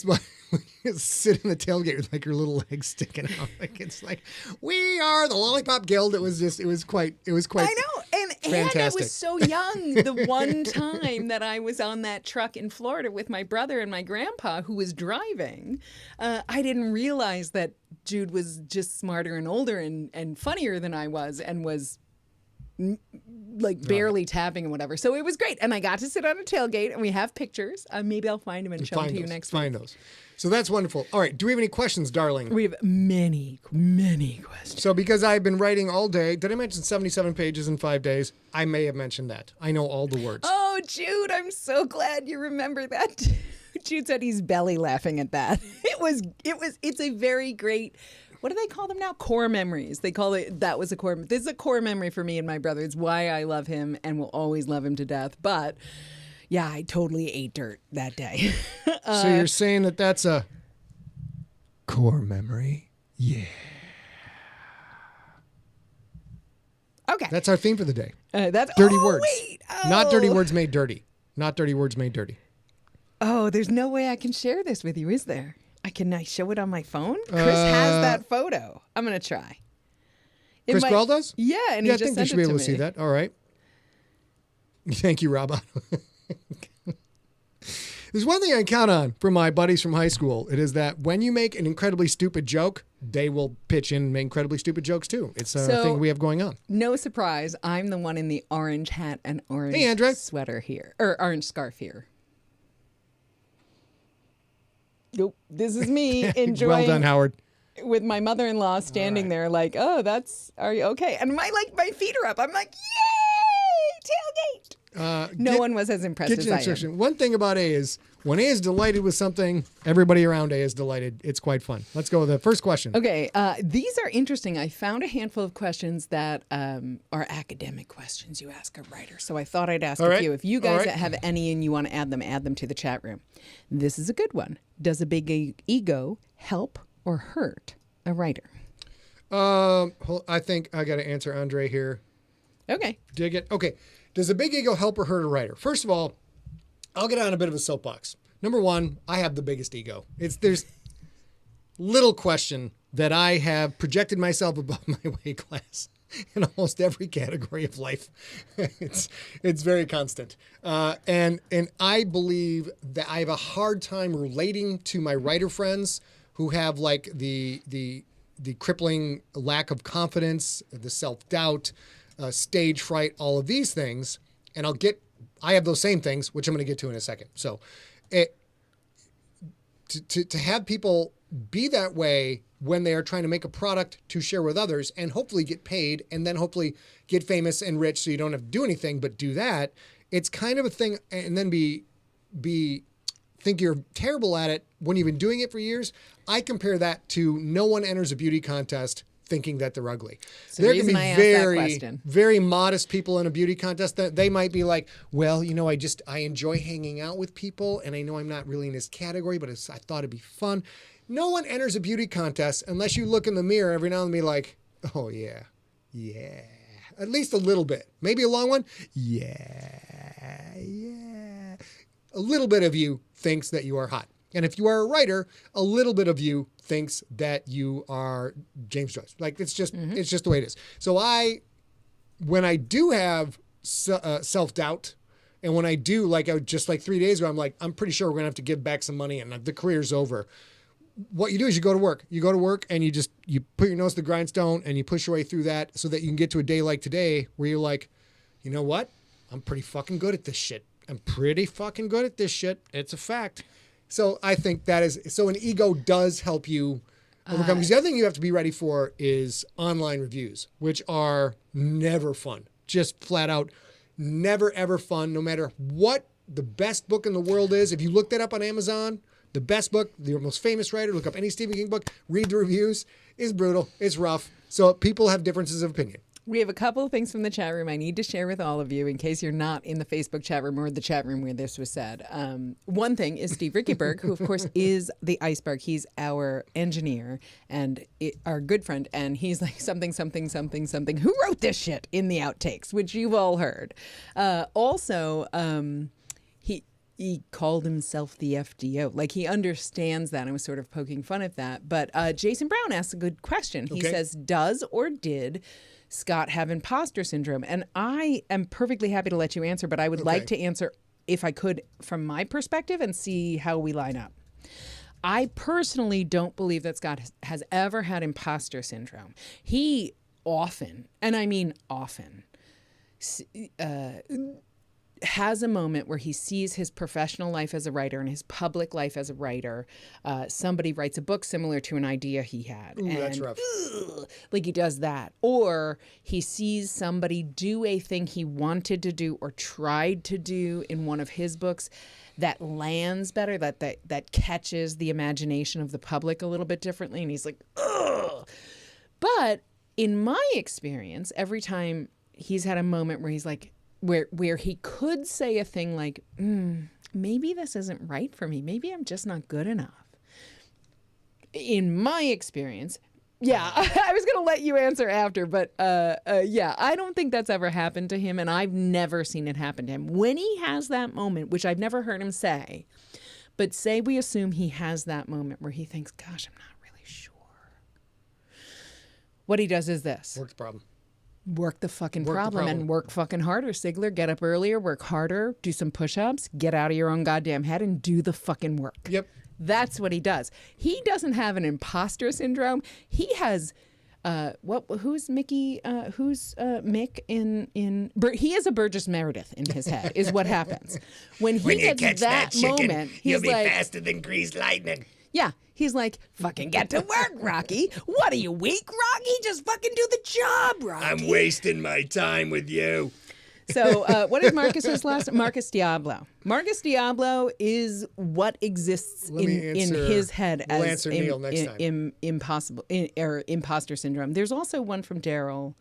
sit in the tailgate with like her little legs sticking out. Like it's like we are the Lollipop Guild. It was quite. I know, and I was so young. The one time that I was on that truck in Florida with my brother and my grandpa who was driving, I didn't realize that Jude was just smarter and older and funnier than I was and was like barely tapping and whatever. So it was great. And I got to sit on a tailgate and we have pictures. Maybe I'll find them and show them to you next week. Find those. So that's wonderful. All right. Do we have any questions, darling? We have many, many questions. So because I've been writing all day, did I mention 77 pages in 5 days? I may have mentioned that. I know all the words. Oh, Jude, I'm so glad you remember that. Jude said he's belly laughing at that. It's a very great, what do they call them now? Core memories. They call it, that was a core, this is a core memory for me and my brother. It's why I love him and will always love him to death. But yeah, I totally ate dirt that day. So you're saying that that's a core memory? Yeah. Okay. That's our theme for the day. That's dirty words. Wait. Oh. Not dirty words made dirty. Not dirty words made dirty. Oh, there's no way I can share this with you, is there? Can I show it on my phone? Chris has that photo. I'm going to try. Chris Grell does? Yeah, and he just I think they should be able to see that. All right. Thank you, Rob. There's one thing I count on from my buddies from high school. It is that when you make an incredibly stupid joke, they will pitch in and make incredibly stupid jokes too. It's a thing we have going on. No surprise, I'm the one in the orange hat and orange sweater here, or orange scarf here. Nope, this is me enjoying. Well done, Howard. With my mother-in-law standing there like, oh, are you okay? And my feet are up. I'm like, yay, tailgate. No one was as impressed as I am. One thing about A is when A is delighted with something, everybody around A is delighted. It's quite fun. Let's go with the first question. Okay, these are interesting. I found a handful of questions that are academic questions you ask a writer. So I thought I'd ask a few. If you guys have any and you want to add them to the chat room. This is a good one. Does a big ego help or hurt a writer? I think I got to answer Andre here. Okay. Dig it. Okay. Does a big ego help or hurt a writer? First of all, I'll get on a bit of a soapbox. Number one, I have the biggest ego. There's little question that I have projected myself above my weight class in almost every category of life. It's very constant. And I believe that I have a hard time relating to my writer friends who have like the crippling lack of confidence, the self-doubt, stage fright, all of these things. And I have those same things, which I'm going to get to in a second. So to have people be that way when they are trying to make a product to share with others and hopefully get paid and then hopefully get famous and rich so you don't have to do anything but do that, it's kind of a thing, and then think you're terrible at it when you've been doing it for years. I compare that to no one enters a beauty contest thinking that they're ugly. So there can be very modest people in a beauty contest that they might be like, well, I enjoy hanging out with people and I know I'm not really in this category, but I thought it'd be fun. No one enters a beauty contest unless you look in the mirror every now and then and be like, oh yeah, at least a little bit, maybe a long one. Yeah. A little bit of you thinks that you are hot. And if you are a writer, a little bit of you thinks that you are James Joyce. Like it's just the way it is. So when I do have self-doubt, and when I do, just 3 days ago, I'm like, I'm pretty sure we're gonna have to give back some money and the career's over. What you do is you go to work. You go to work and you put your nose to the grindstone and you push your way through that so that you can get to a day like today where you're like, you know what? I'm pretty fucking good at this shit. It's a fact. So I think so an ego does help you overcome. Because the other thing you have to be ready for is online reviews, which are never fun. Just flat out never, ever fun, no matter what the best book in the world is. If you look that up on Amazon, the best book, the most famous writer, look up any Stephen King book, read the reviews. It's brutal. It's rough. So people have differences of opinion. We have a couple of things from the chat room I need to share with all of you in case you're not in the Facebook chat room or the chat room where this was said. One thing is Steve Rickyberg, who, of course, is the iceberg. He's our engineer and our good friend. And he's like something. Who wrote this shit in the outtakes, which you've all heard. He called himself the FDO. Like, he understands that. I was sort of poking fun at that. But Jason Brown asks a good question. He says, does or did Scott have imposter syndrome? And I am perfectly happy to let you answer, but I would like to answer, if I could, from my perspective and see how we line up. I personally don't believe that Scott has ever had imposter syndrome. He often, and I mean often, has a moment where he sees his professional life as a writer and his public life as a writer. Somebody writes a book similar to an idea he had. Ooh, that's rough. Like he does that. Or he sees somebody do a thing he wanted to do or tried to do in one of his books that lands better, that catches the imagination of the public a little bit differently. And he's like, ugh. But in my experience, every time he's had a moment where he's like, where he could say a thing like, maybe this isn't right for me. Maybe I'm just not good enough. In my experience, I was going to let you answer after, but I don't think that's ever happened to him, and I've never seen it happen to him. When he has that moment, which I've never heard him say, but say we assume he has that moment where he thinks, gosh, I'm not really sure. What he does is this. Work the problem. Work the fucking problem and work fucking harder, Sigler. Get up earlier, work harder, do some push-ups, get out of your own goddamn head and do the fucking work. Yep. That's what he does. He doesn't have an imposter syndrome. He has who's Mickey? Who's Mick in? He has a Burgess Meredith in his head. Is what happens when he gets that moment. You'll be like, faster than greased lightning. Yeah, he's like, fucking get to work, Rocky. What are you, weak, Rocky? Just fucking do the job, Rocky. I'm wasting my time with you. So what is Marcus's last? Marcus Diablo. Marcus Diablo is what exists in his head as imposter syndrome. There's also one from Daryl.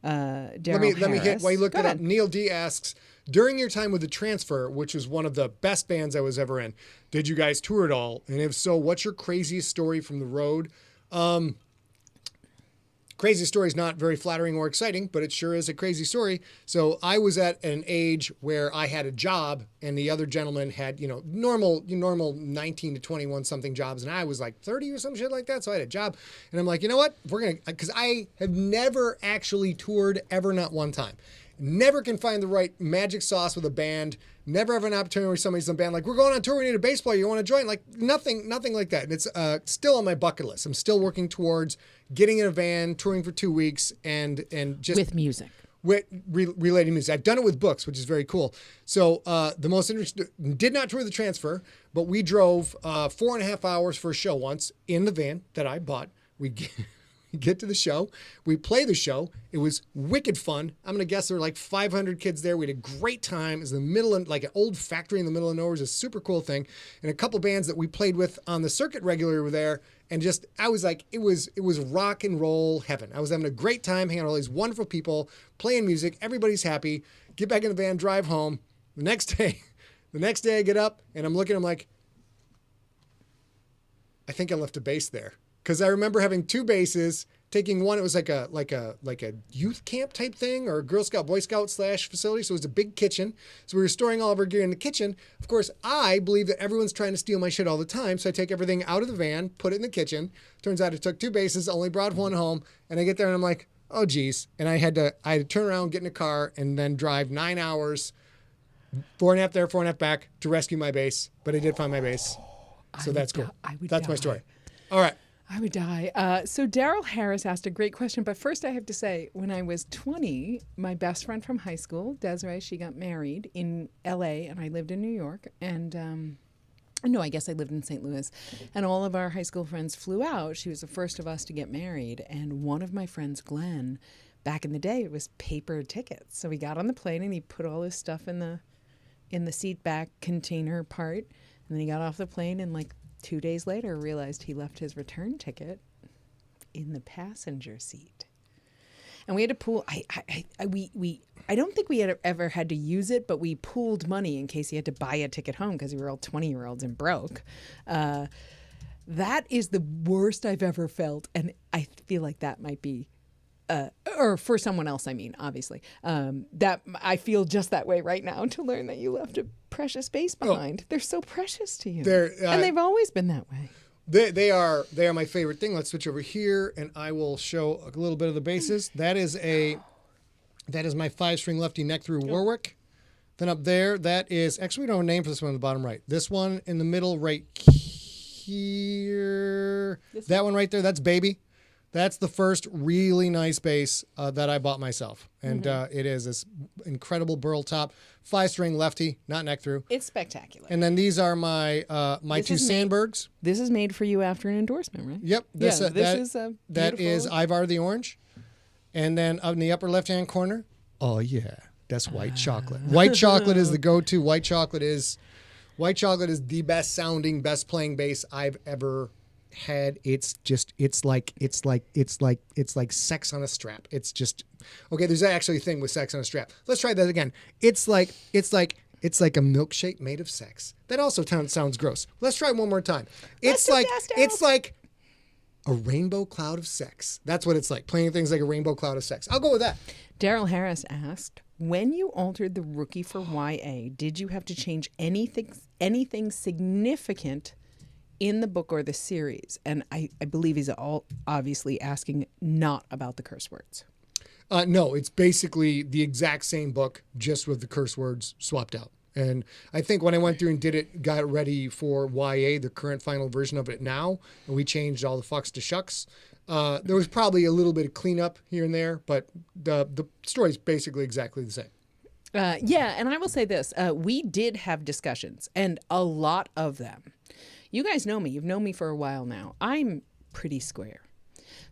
Let me hit while you look it up. Neil D asks, during your time with The Transfer, which was one of the best bands I was ever in, did you guys tour at all? And if so, what's your craziest story from the road? crazy story is not very flattering or exciting, but it sure is a crazy story. So I was at an age where I had a job and the other gentleman had, normal 19 to 21 something jobs. And I was like 30 or some shit like that. So I had a job and I'm like, you know what? Because I have never actually toured ever, not one time. Never can find the right magic sauce with a band. Never have an opportunity where somebody's in a band like, we're going on tour, we need a bass player, you want to join? Like nothing like that. And it's still on my bucket list. I'm still working towards getting in a van, touring for 2 weeks, and just with music. With related music. I've done it with books, which is very cool. So the most interesting, did not tour the Transfer, but we drove 4.5 hours for a show once in the van that I bought. We get to the show. We play the show. It was wicked fun. I'm going to guess there were like 500 kids there. We had a great time. It was in the middle of like an old factory in the middle of nowhere. It was a super cool thing. And a couple bands that we played with on the circuit regularly were there. And just, I was like, it was rock and roll heaven. I was having a great time hanging out with all these wonderful people, playing music. Everybody's happy. Get back in the van, drive home. The next day I get up and I'm like, I think I left a bass there. Because I remember having 2 basses, taking one, it was like a youth camp type thing or a Girl Scout, Boy Scout / facility. So it was a big kitchen. So we were storing all of our gear in the kitchen. Of course, I believe that everyone's trying to steal my shit all the time. So I take everything out of the van, put it in the kitchen. Turns out I took 2 basses, only brought one home. And I get there and I'm like, oh geez. And I had to turn around, get in a car and then drive 9 hours, 4.5 there, 4.5 back to rescue my bass. But I did find my bass. So that's cool. That's my story. All right. I would die. So Daryl Harris asked a great question, but first I have to say, when I was 20, my best friend from high school, Desiree, she got married in L.A. and I lived in New York. And no, I guess I lived in St. Louis. And all of our high school friends flew out. She was the first of us to get married. And one of my friends, Glenn, back in the day, it was paper tickets. So he got on the plane and he put all his stuff in the seat back container part. And then he got off the plane and like 2 days later realized he left his return ticket in the passenger seat. And we had to pool. I don't think we had ever had to use it, but we pooled money in case he had to buy a ticket home because we were all 20-year-olds and broke. That is the worst I've ever felt. And I feel like that might be, or for someone else, I mean, obviously, that I feel just that way right now to learn that you left a precious bass behind. They're so precious to you. And they've always been that way. They are my favorite thing. Let's switch over here and I will show a little bit of the basses. That is my 5-string lefty neck through Warwick. Then up there, that is, actually we don't have a name for this one on the bottom right. This one in the middle right here. That one right there, that's Baby. That's the first really nice bass that I bought myself. And it is this incredible burl top, 5-string lefty, not neck through. It's spectacular. And then these are my 2 Sandbergs. This is made for you after an endorsement, right? Yep. This is that is Ivar the Orange. And then up in the upper left-hand corner, oh yeah, that's white chocolate. White chocolate is the go-to. White chocolate is the best sounding, best playing bass I've ever had. It's like sex on a strap. It's just okay. There's actually a thing with sex on a strap. Let's try that again. It's like a milkshake made of sex. That also sounds gross. Let's try it one more time. It's like a rainbow cloud of sex. That's what it's like. Playing things like a rainbow cloud of sex. I'll go with that. Daryl Harris asked, when you altered the Rookie for YA, did you have to change anything significant in the book or the series? And I believe he's all obviously asking not about the curse words. No, it's basically the exact same book, just with the curse words swapped out. And I think when I went through and got it ready for YA, the current final version of it now, and we changed all the fucks to shucks, there was probably a little bit of cleanup here and there, but the story's basically exactly the same. Yeah, and I will say this. We did have discussions, and a lot of them. You guys know me. You've known me for a while now. I'm pretty square.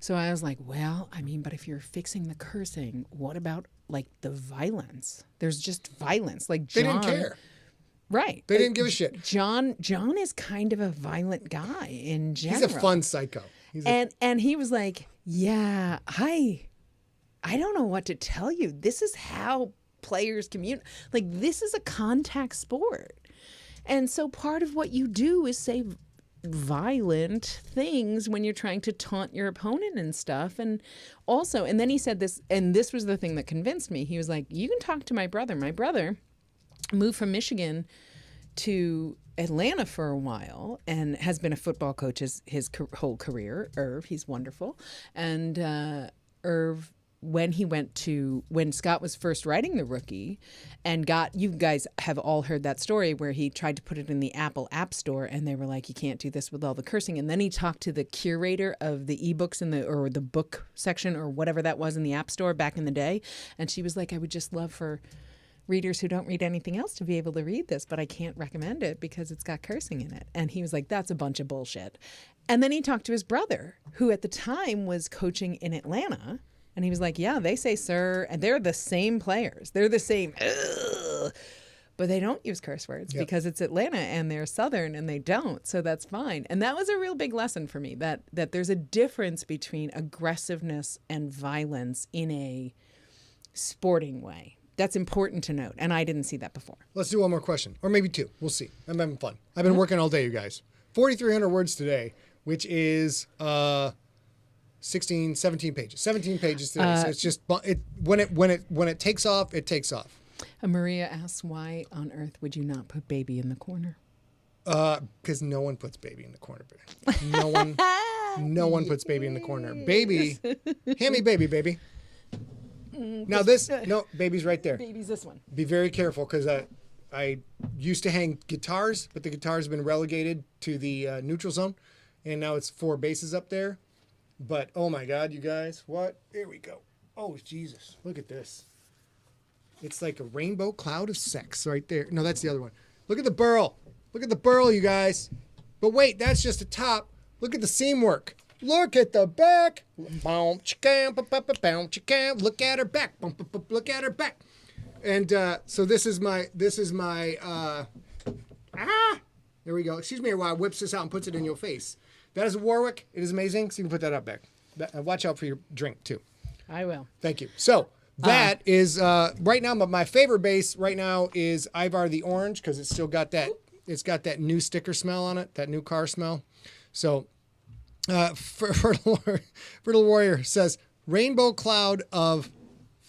So I was like, well, I mean, but if you're fixing the cursing, what about like the violence? There's just violence. Like John, they didn't care. Right. They didn't give a shit. John is kind of a violent guy in general. He's a fun psycho. And he was like, yeah, I don't know what to tell you. This is how players communicate. Like, this is a contact sport. And so part of what you do is say violent things when you're trying to taunt your opponent and stuff. And also, and then he said this, and this was the thing that convinced me. He was like, you can talk to my brother. My brother moved from Michigan to Atlanta for a while and has been a football coach his whole career. Irv, he's wonderful. And Irv, when Scott was first writing The Rookie and you guys have all heard that story where he tried to put it in the Apple App Store and they were like, you can't do this with all the cursing. And then he talked to the curator of the ebooks or the book section or whatever that was in the App Store back in the day. And she was like, I would just love for readers who don't read anything else to be able to read this, but I can't recommend it because it's got cursing in it. And he was like, that's a bunch of bullshit. And then he talked to his brother, who at the time was coaching in Atlanta. And he was like, yeah, they say sir, and they're the same players. They're the same, but they don't use curse words because it's Atlanta and they're Southern and they don't. So that's fine. And that was a real big lesson for me, that there's a difference between aggressiveness and violence in a sporting way. That's important to note. And I didn't see that before. Let's do one more question, or maybe two. We'll see. I'm having fun. I've been working all day, you guys. 4,300 words today, which is 16, 17 pages. 17 pages today. So it's just when it takes off, it takes off. Maria asks, why on earth would you not put baby in the corner? Because no one puts baby in the corner. No one puts baby in the corner. Baby, hand me baby. Now baby's right there. Baby's this one. Be very careful because I used to hang guitars, but the guitars have been relegated to the neutral zone, and now it's 4 bases up there. But oh my God, you guys, what? Here we go. Oh Jesus, look at this. It's like a rainbow cloud of sex right there. No, that's the other one. Look at the burl. Look at the burl, you guys. But wait, that's just the top. Look at the seam work. Look at the back. Look at her back. Look at her back. And so this is my there we go. Excuse me while I whips this out and puts it in your face. That is a Warwick. It is amazing. So you can put that up back. Watch out for your drink too. I will. Thank you. So that is right now my favorite base right now is Ivar the Orange because it's still got that new sticker smell on it, that new car smell. So Fertile Warrior says Rainbow Cloud of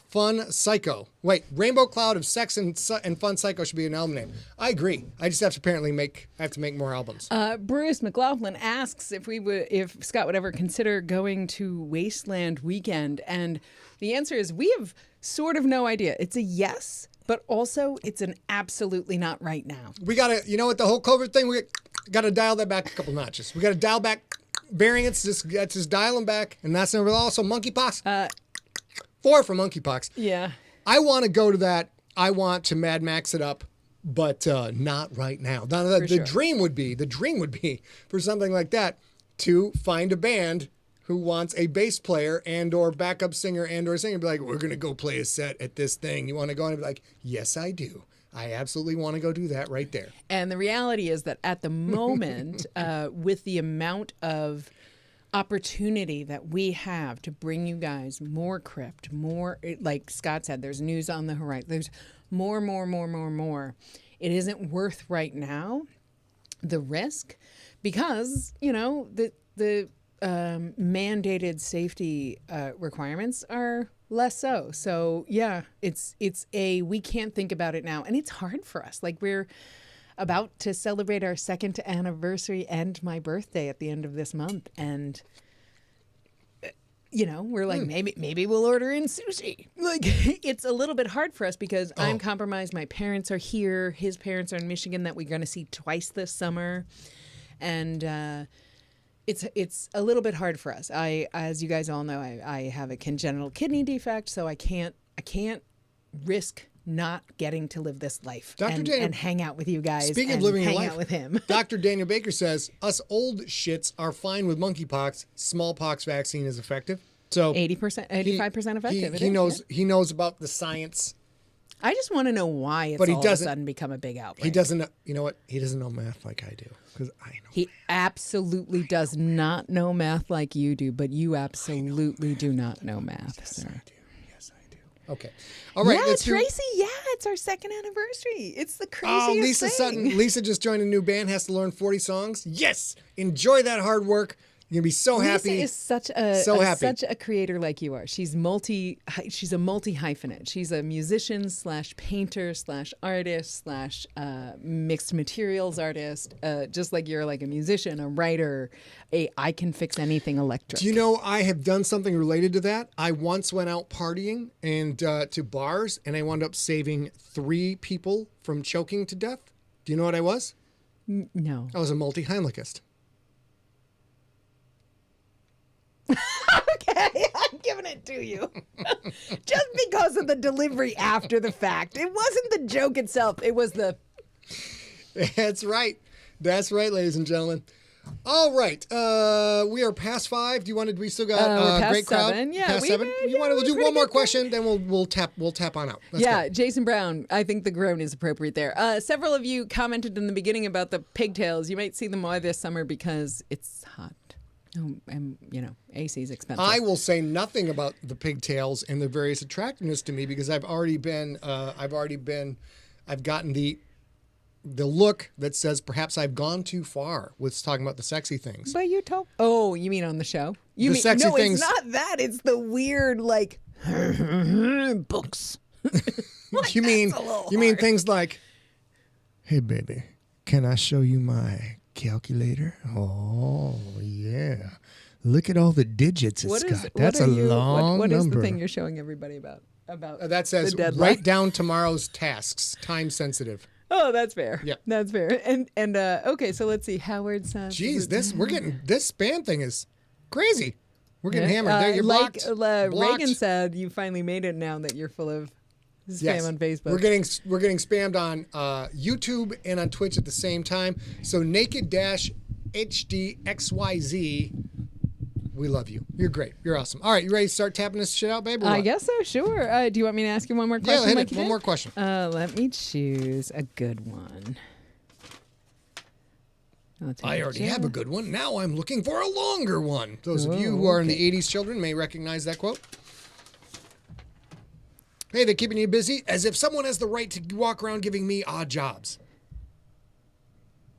Fun Psycho. Wait, Rainbow Cloud of Sex and Fun Psycho should be an album name. I agree. I just have to make more albums. Bruce McLaughlin asks if Scott would ever consider going to Wasteland Weekend, and the answer is we have sort of no idea. It's a yes, but also it's an absolutely not right now. We gotta, with the whole COVID thing, we gotta dial that back a couple notches. We gotta dial back variants. Just dial them back, and that's also monkeypox. 4 for monkeypox. Yeah. I want to go to that. I want to Mad Max it up, but not right now. The dream would be for something like that to find a band who wants a bass player and or backup singer and or singer. Be like, we're going to go play a set at this thing. You want to go? And be like, yes, I do. I absolutely want to go do that right there. And the reality is that at the moment, with the amount of opportunity that we have to bring you guys more crypt, more, like Scott said, there's news on the horizon. There's more. It isn't worth right now the risk because, the mandated safety requirements are less so. So yeah, we can't think about it now. And it's hard for us. Like we're about to celebrate our 2nd anniversary and my birthday at the end of this month. And, we're like, maybe we'll order in sushi. Like, it's a little bit hard for us because I'm compromised. My parents are here. His parents are in Michigan that we're going to see twice this summer. And it's a little bit hard for us. As you guys all know, I have a congenital kidney defect, so I can't risk not getting to live this life and hang out with you guys. Speaking of living your life, hang out with him. Dr. Daniel Baker says, us old shits are fine with monkeypox. Smallpox vaccine is effective. So 80%, 85% effective. He knows about the science. I just want to know why it's all of a sudden become a big outbreak. He doesn't know, you know what? He doesn't know math like I do. Because I know He absolutely does not know math like you do, but you absolutely do not know math, sir. Yes, I do. Okay. All right. Yeah, let's do- Tracy. Yeah, it's our second anniversary. It's the craziest Oh, Lisa thing. Sutton. Lisa just joined a new band, has to learn 40 songs. Yes. Enjoy that hard work. You're going to be so happy. Lisa is such a creator like you are. She's a multi hyphenate. She's a musician / painter / artist / mixed materials artist. Just like you're like a musician, a writer, I can fix anything electric. Do you know I have done something related to that? I once went out partying and to bars, and I wound up saving 3 people from choking to death. Do you know what I was? No. I was a multi-Heimlichist. Okay, I'm giving it to you. Just because of the delivery after the fact. It wasn't the joke itself. It was the... That's right. That's right, ladies and gentlemen. All right. We are past 5. Do you want to? We still got we're past great crowd. 7. Yeah, past 7. We'll do one more question, then we'll tap on out. Let's go. Jason Brown. I think the groan is appropriate there. Several of you commented in the beginning about the pigtails. You might see them more this summer because it's hot. And AC is expensive. I will say nothing about the pigtails and their various attractiveness to me because I've gotten the look that says perhaps I've gone too far with talking about the sexy things. But you told. Oh, you mean on the show? You The mean sexy no? things- It's not that. It's the weird like books. you mean a little you mean things like, "Hey baby, can I show you my calculator? Oh yeah, look at all the digits it's got. That's a long what is number." the thing you're showing everybody about? That says the deadline? write down tomorrow's tasks, time sensitive. Oh, that's fair. Yeah. That's fair. And okay, so let's see. Howard says. Jeez, this spam thing is crazy. We're getting hammered. There, you're like blocked. Reagan said, you finally made it now that you're full of spam on Facebook. We're getting spammed on YouTube and on Twitch at the same time. So naked-HDXYZ, we love you. You're great. You're awesome. All right, you ready to start tapping this shit out, babe? I guess so. Sure. Do you want me to ask you one more question? Yeah, hit like it. One more question. Let me choose a good one. I already have a good one. Now I'm looking for a longer one. Those of you who are in the 80s children may recognize that quote. Hey, they're keeping you busy as if someone has the right to walk around giving me odd jobs.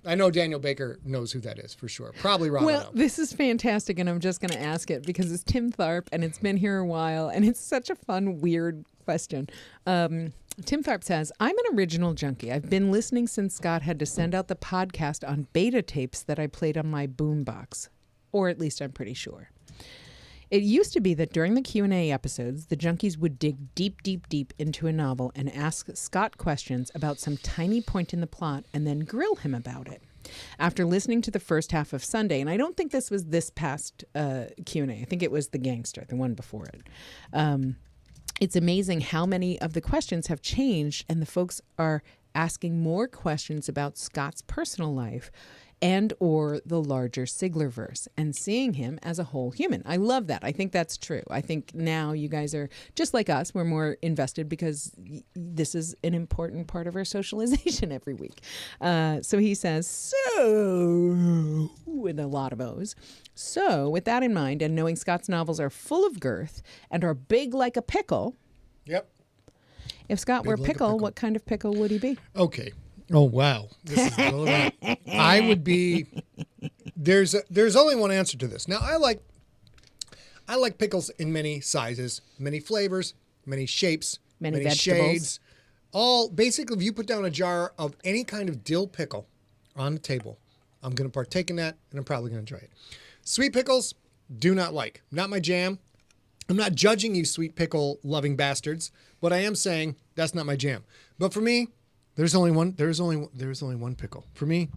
I know Daniel Baker knows who that is for sure. Probably Robin. Well, this is fantastic, and I'm just going to ask it because it's Tim Tharp, and it's been here a while, and it's such a fun, weird question. Tim Tharp says, I'm an original junkie. I've been listening since Scott had to send out the podcast on beta tapes that I played on my boombox, or at least I'm pretty sure. It used to be that during the Q&A episodes, the junkies would dig deep, deep, deep into a novel and ask Scott questions about some tiny point in the plot and then grill him about it. After listening to the first half of Sunday, and I don't think this was this past Q&A, I think it was The Gangster, the one before it. It's amazing how many of the questions have changed, and the folks are asking more questions about Scott's personal life and or the larger Siglerverse and seeing him as a whole human. I love that. I think that's true. I think now you guys are just like us. We're more invested because this is an important part of our socialization every week. So he says, so, with a lot of O's. So with that in mind and knowing Scott's novels are full of girth and are big like a pickle. Yep. If Scott were a like a pickle, pickle. what kind of pickle would he be? Okay. Oh, wow. This is I would be. There's only one answer to this. Now, I like pickles in many sizes, many flavors, many shapes, Many vegetables. shades. All basically, if you put down a jar of any kind of dill pickle on the table, I'm going to partake in that, and I'm probably going to enjoy it. Sweet pickles, do not like. Not my jam. I'm not judging you, sweet pickle loving bastards, but I am saying that's not my jam. But for me, there's only one pickle. For me,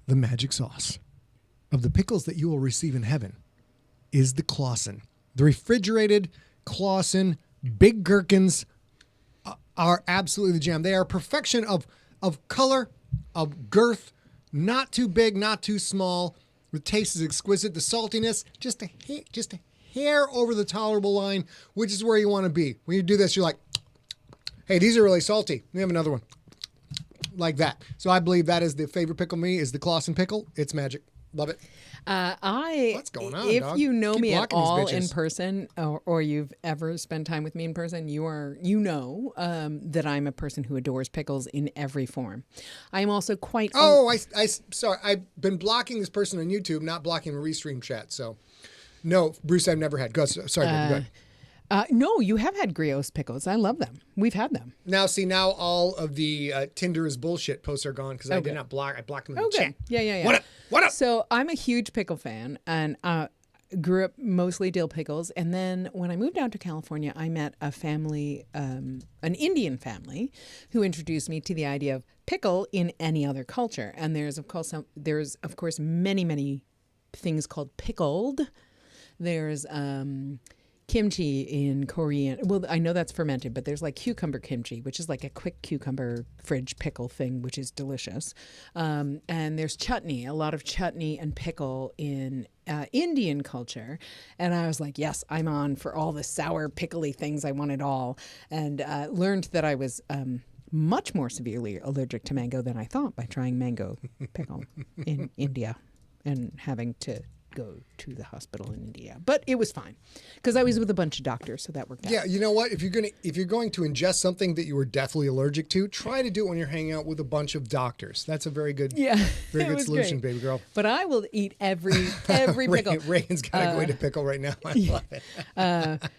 the magic sauce of the pickles that you will receive in heaven is the Clausen. The refrigerated Clausen big gherkins are absolutely the jam. They are perfection of color, of girth, not too big, not too small. The taste is exquisite. The saltiness, just a hair over the tolerable line, which is where you want to be. When you do this, you're like, hey, these are really salty. We have another one. Like that. So I believe that is the favorite pickle me, is the Clausen pickle. It's magic. Love it. What's going on, If dog? you know Keep me at blocking these all bitches. in person, or you've ever spent time with me in person, you know that I'm a person who adores pickles in every form. I'm also quite. Oh, sorry. I've been blocking this person on YouTube, not blocking the restream chat. So, no, Bruce, I've never had. Go. Sorry, baby, go ahead. No, you have had Griot's pickles. I love them. We've had them. Now all of the Tinder is bullshit posts are gone because I did not block. I blocked them in the chat. Yeah. What up? What up? So I'm a huge pickle fan, and grew up mostly dill pickles. And then when I moved out to California, I met a family, an Indian family, who introduced me to the idea of pickle in any other culture. And there's of course many things called pickled. There's kimchi in Korean. Well, I know that's fermented, but there's like cucumber kimchi, which is like a quick cucumber fridge pickle thing, which is delicious. And there's chutney, a lot of chutney and pickle in Indian culture. And I was like, yes, I'm on for all the sour, pickly things. I want it all. And learned that I was much more severely allergic to mango than I thought by trying mango pickle in India and having to go to the hospital in India, but it was fine because I was with a bunch of doctors, so that worked out. Yeah, you know what? If you're going to ingest something that you were deathly allergic to, try to do it when you're hanging out with a bunch of doctors. That's a very good, very good solution, baby girl. But I will eat every pickle. Reagan's got to go eat a pickle right now. I love it.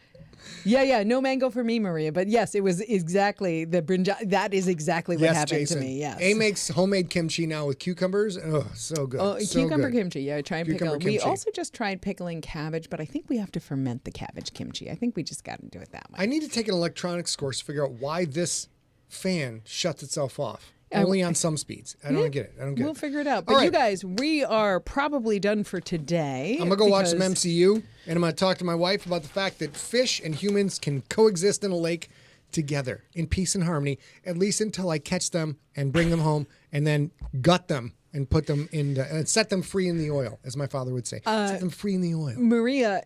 Yeah, no mango for me, Maria. But yes, it was exactly the brinjal. That is exactly what happened Jason. to me. Yes. A makes homemade kimchi now with cucumbers. Oh, so good. Oh, so cucumber good. kimchi. Yeah, try and Cucumber pickle. We kimchi. also just tried pickling cabbage, but I think we have to ferment the cabbage kimchi. I think we just got to do it that way. I need to take an electronics course to figure out why this fan shuts itself off. Only on some speeds. I don't get it. We'll figure it out. But All right. you guys, we are probably done for today. I'm going to go watch some MCU, and I'm going to talk to my wife about the fact that fish and humans can coexist in a lake together in peace and harmony, at least until I catch them and bring them home and then gut them and put them in and set them free in the oil, as my father would say. Set them free in the oil. Maria,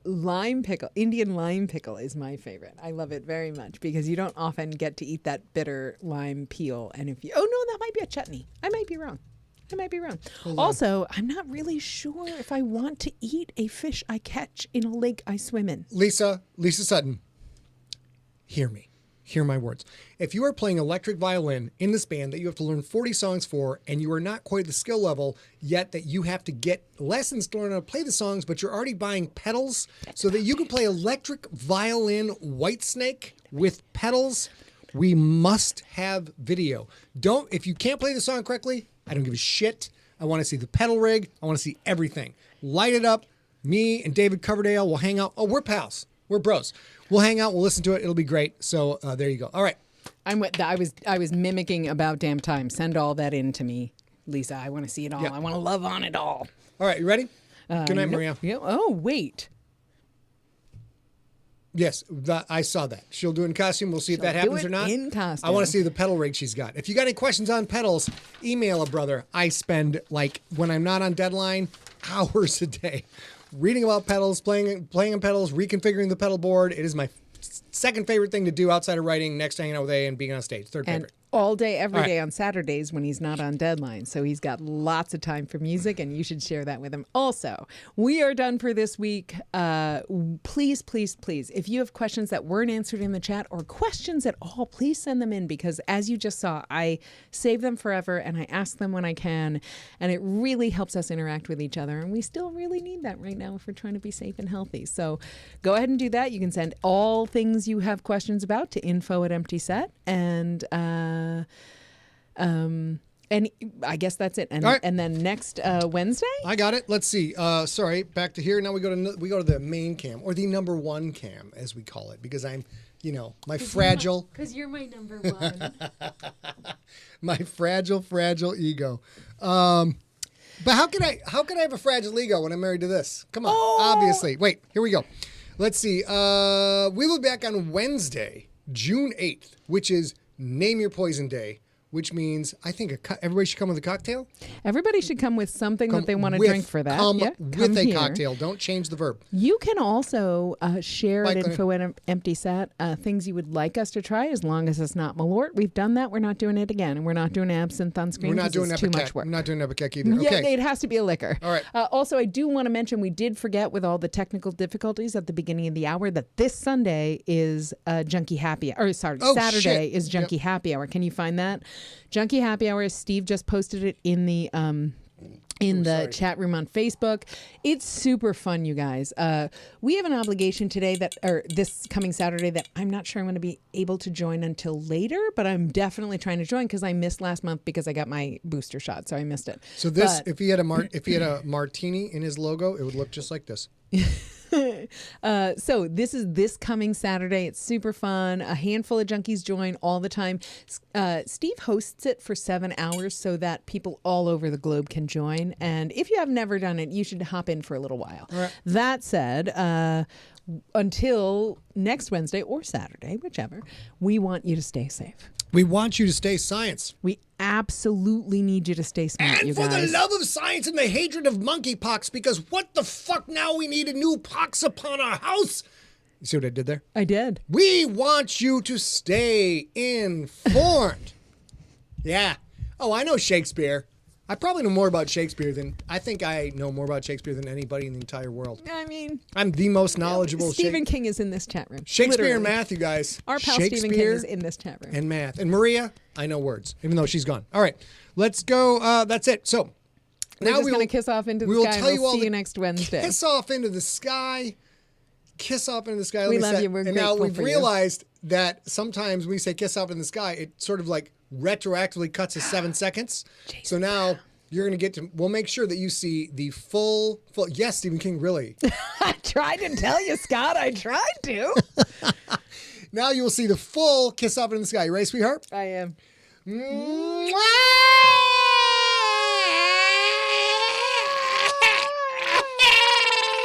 lime pickle, Indian lime pickle is my favorite. I love it very much because you don't often get to eat that bitter lime peel. And if you, that might be a chutney. I might be wrong. Also, I'm not really sure if I want to eat a fish I catch in a lake I swim in. Lisa Sutton, hear me. Hear my words. If you are playing electric violin in this band that you have to learn 40 songs for, and you are not quite the skill level yet that you have to get lessons to learn how to play the songs, but you're already buying pedals so that you can play electric violin Whitesnake with pedals, we must have video. If you can't play the song correctly, I don't give a shit. I want to see the pedal rig. I want to see everything. Light it up. Me and David Coverdale will hang out. Oh, we're pals. We're bros. We'll hang out. We'll listen to it. It'll be great. So there you go. All right. I was mimicking About Damn Time. Send all that in to me, Lisa. I want to see it all. Yeah. I want to love on it all. All right. You ready? Good night, Maria. Yeah. Oh, wait. Yes, I saw that. She'll do it in costume. We'll see if that She'll happens do or it not. in costume. I want to see the pedal rig she's got. If you got any questions on pedals, email a brother. I spend, when I'm not on deadline, hours a day reading about pedals, playing on pedals, reconfiguring the pedal board. It is my second favorite thing to do outside of writing, next to hanging out with A and being on stage. Third favorite. All day, every All right. day on Saturdays when he's not on deadline. So he's got lots of time for music, and you should share that with him. Also, we are done for this week. Please, if you have questions that weren't answered in the chat or questions at all, please send them in because as you just saw, I save them forever and I ask them when I can. And it really helps us interact with each other. And we still really need that right now if we're trying to be safe and healthy. So go ahead and do that. You can send all things you have questions about to info@emptyset. And I guess that's it. And All right. and then next Wednesday, I got it. Let's see. Sorry, back to here. Now we go to the main cam, or the number one cam, as we call it, because I'm, my fragile. Because you're my number one. My fragile ego. But how can I have a fragile ego when I'm married to this? Come on, obviously. Wait, here we go. Let's see. We will be back on Wednesday, June 8th, which is Name Your Poison Day, which means I think everybody should come with a cocktail. Everybody should come with something that they want to drink for that. Come Yeah, with a here. cocktail. Don't change the verb. You can also share at Like, info at Empty Set things you would like us to try, as long as it's not Malort. We've done that. We're not doing it again. And we're not doing absinthe on screen. We're not 'cause doing it's too much Epicac. work. We're not doing Epicac either. Yeah, Okay. it has to be a liquor. All right. Also, I do want to mention we did forget with all the technical difficulties at the beginning of the hour that this Sunday is Junkie Happy Hour. Or sorry, Oh, Saturday shit. is Junkie Happy Hour. Can you find that? Junkie Happy Hour. Steve just posted it in the sorry. chat room on Facebook. It's super fun, you guys. We have an obligation today or this coming Saturday that I'm not sure I'm going to be able to join until later, but I'm definitely trying to join because I missed last month because I got my booster shot, so I missed it. So this, But- if he had a martini in his logo, it would look just like this. So this is this coming Saturday. It's super fun. A handful of junkies join all the time. Steve hosts it for 7 hours so that people all over the globe can join. And if you have never done it, you should hop in for a little while. All right. That said, until next Wednesday or Saturday, whichever, we want you to stay safe. We want you to stay science. We absolutely need you to stay smart, And you for guys. the love of science and the hatred of monkeypox, because what the fuck now we need a new pox upon our house? You see what I did there? I did. We want you to stay informed. Yeah. Oh, I know Shakespeare. I probably know more about Shakespeare than I know more about Shakespeare than anybody in the entire world. I mean, I'm the most knowledgeable. Stephen King is in this chat room. Shakespeare Literally. and math, you guys. Our pal Stephen King Shakespeare is in this chat room. and math. And Maria, I know words, even though she's gone. All right, let's go. That's it. So We're now just we going will to kiss off into the we will sky and tell you we'll all see the you next Wednesday. Kiss off into the sky. Kiss off into the sky. We like I love said. you. We're and now grateful we've for you. realized that sometimes when we say kiss off in the sky, it sort of like retroactively cuts to 7 seconds. So now you're going to get to, we'll make sure that you see the full, yes, Stephen King, really. I tried to tell you, Scott. I tried to. Now you will see the full kiss off in the sky. You ready, sweetheart? I am. Mwah!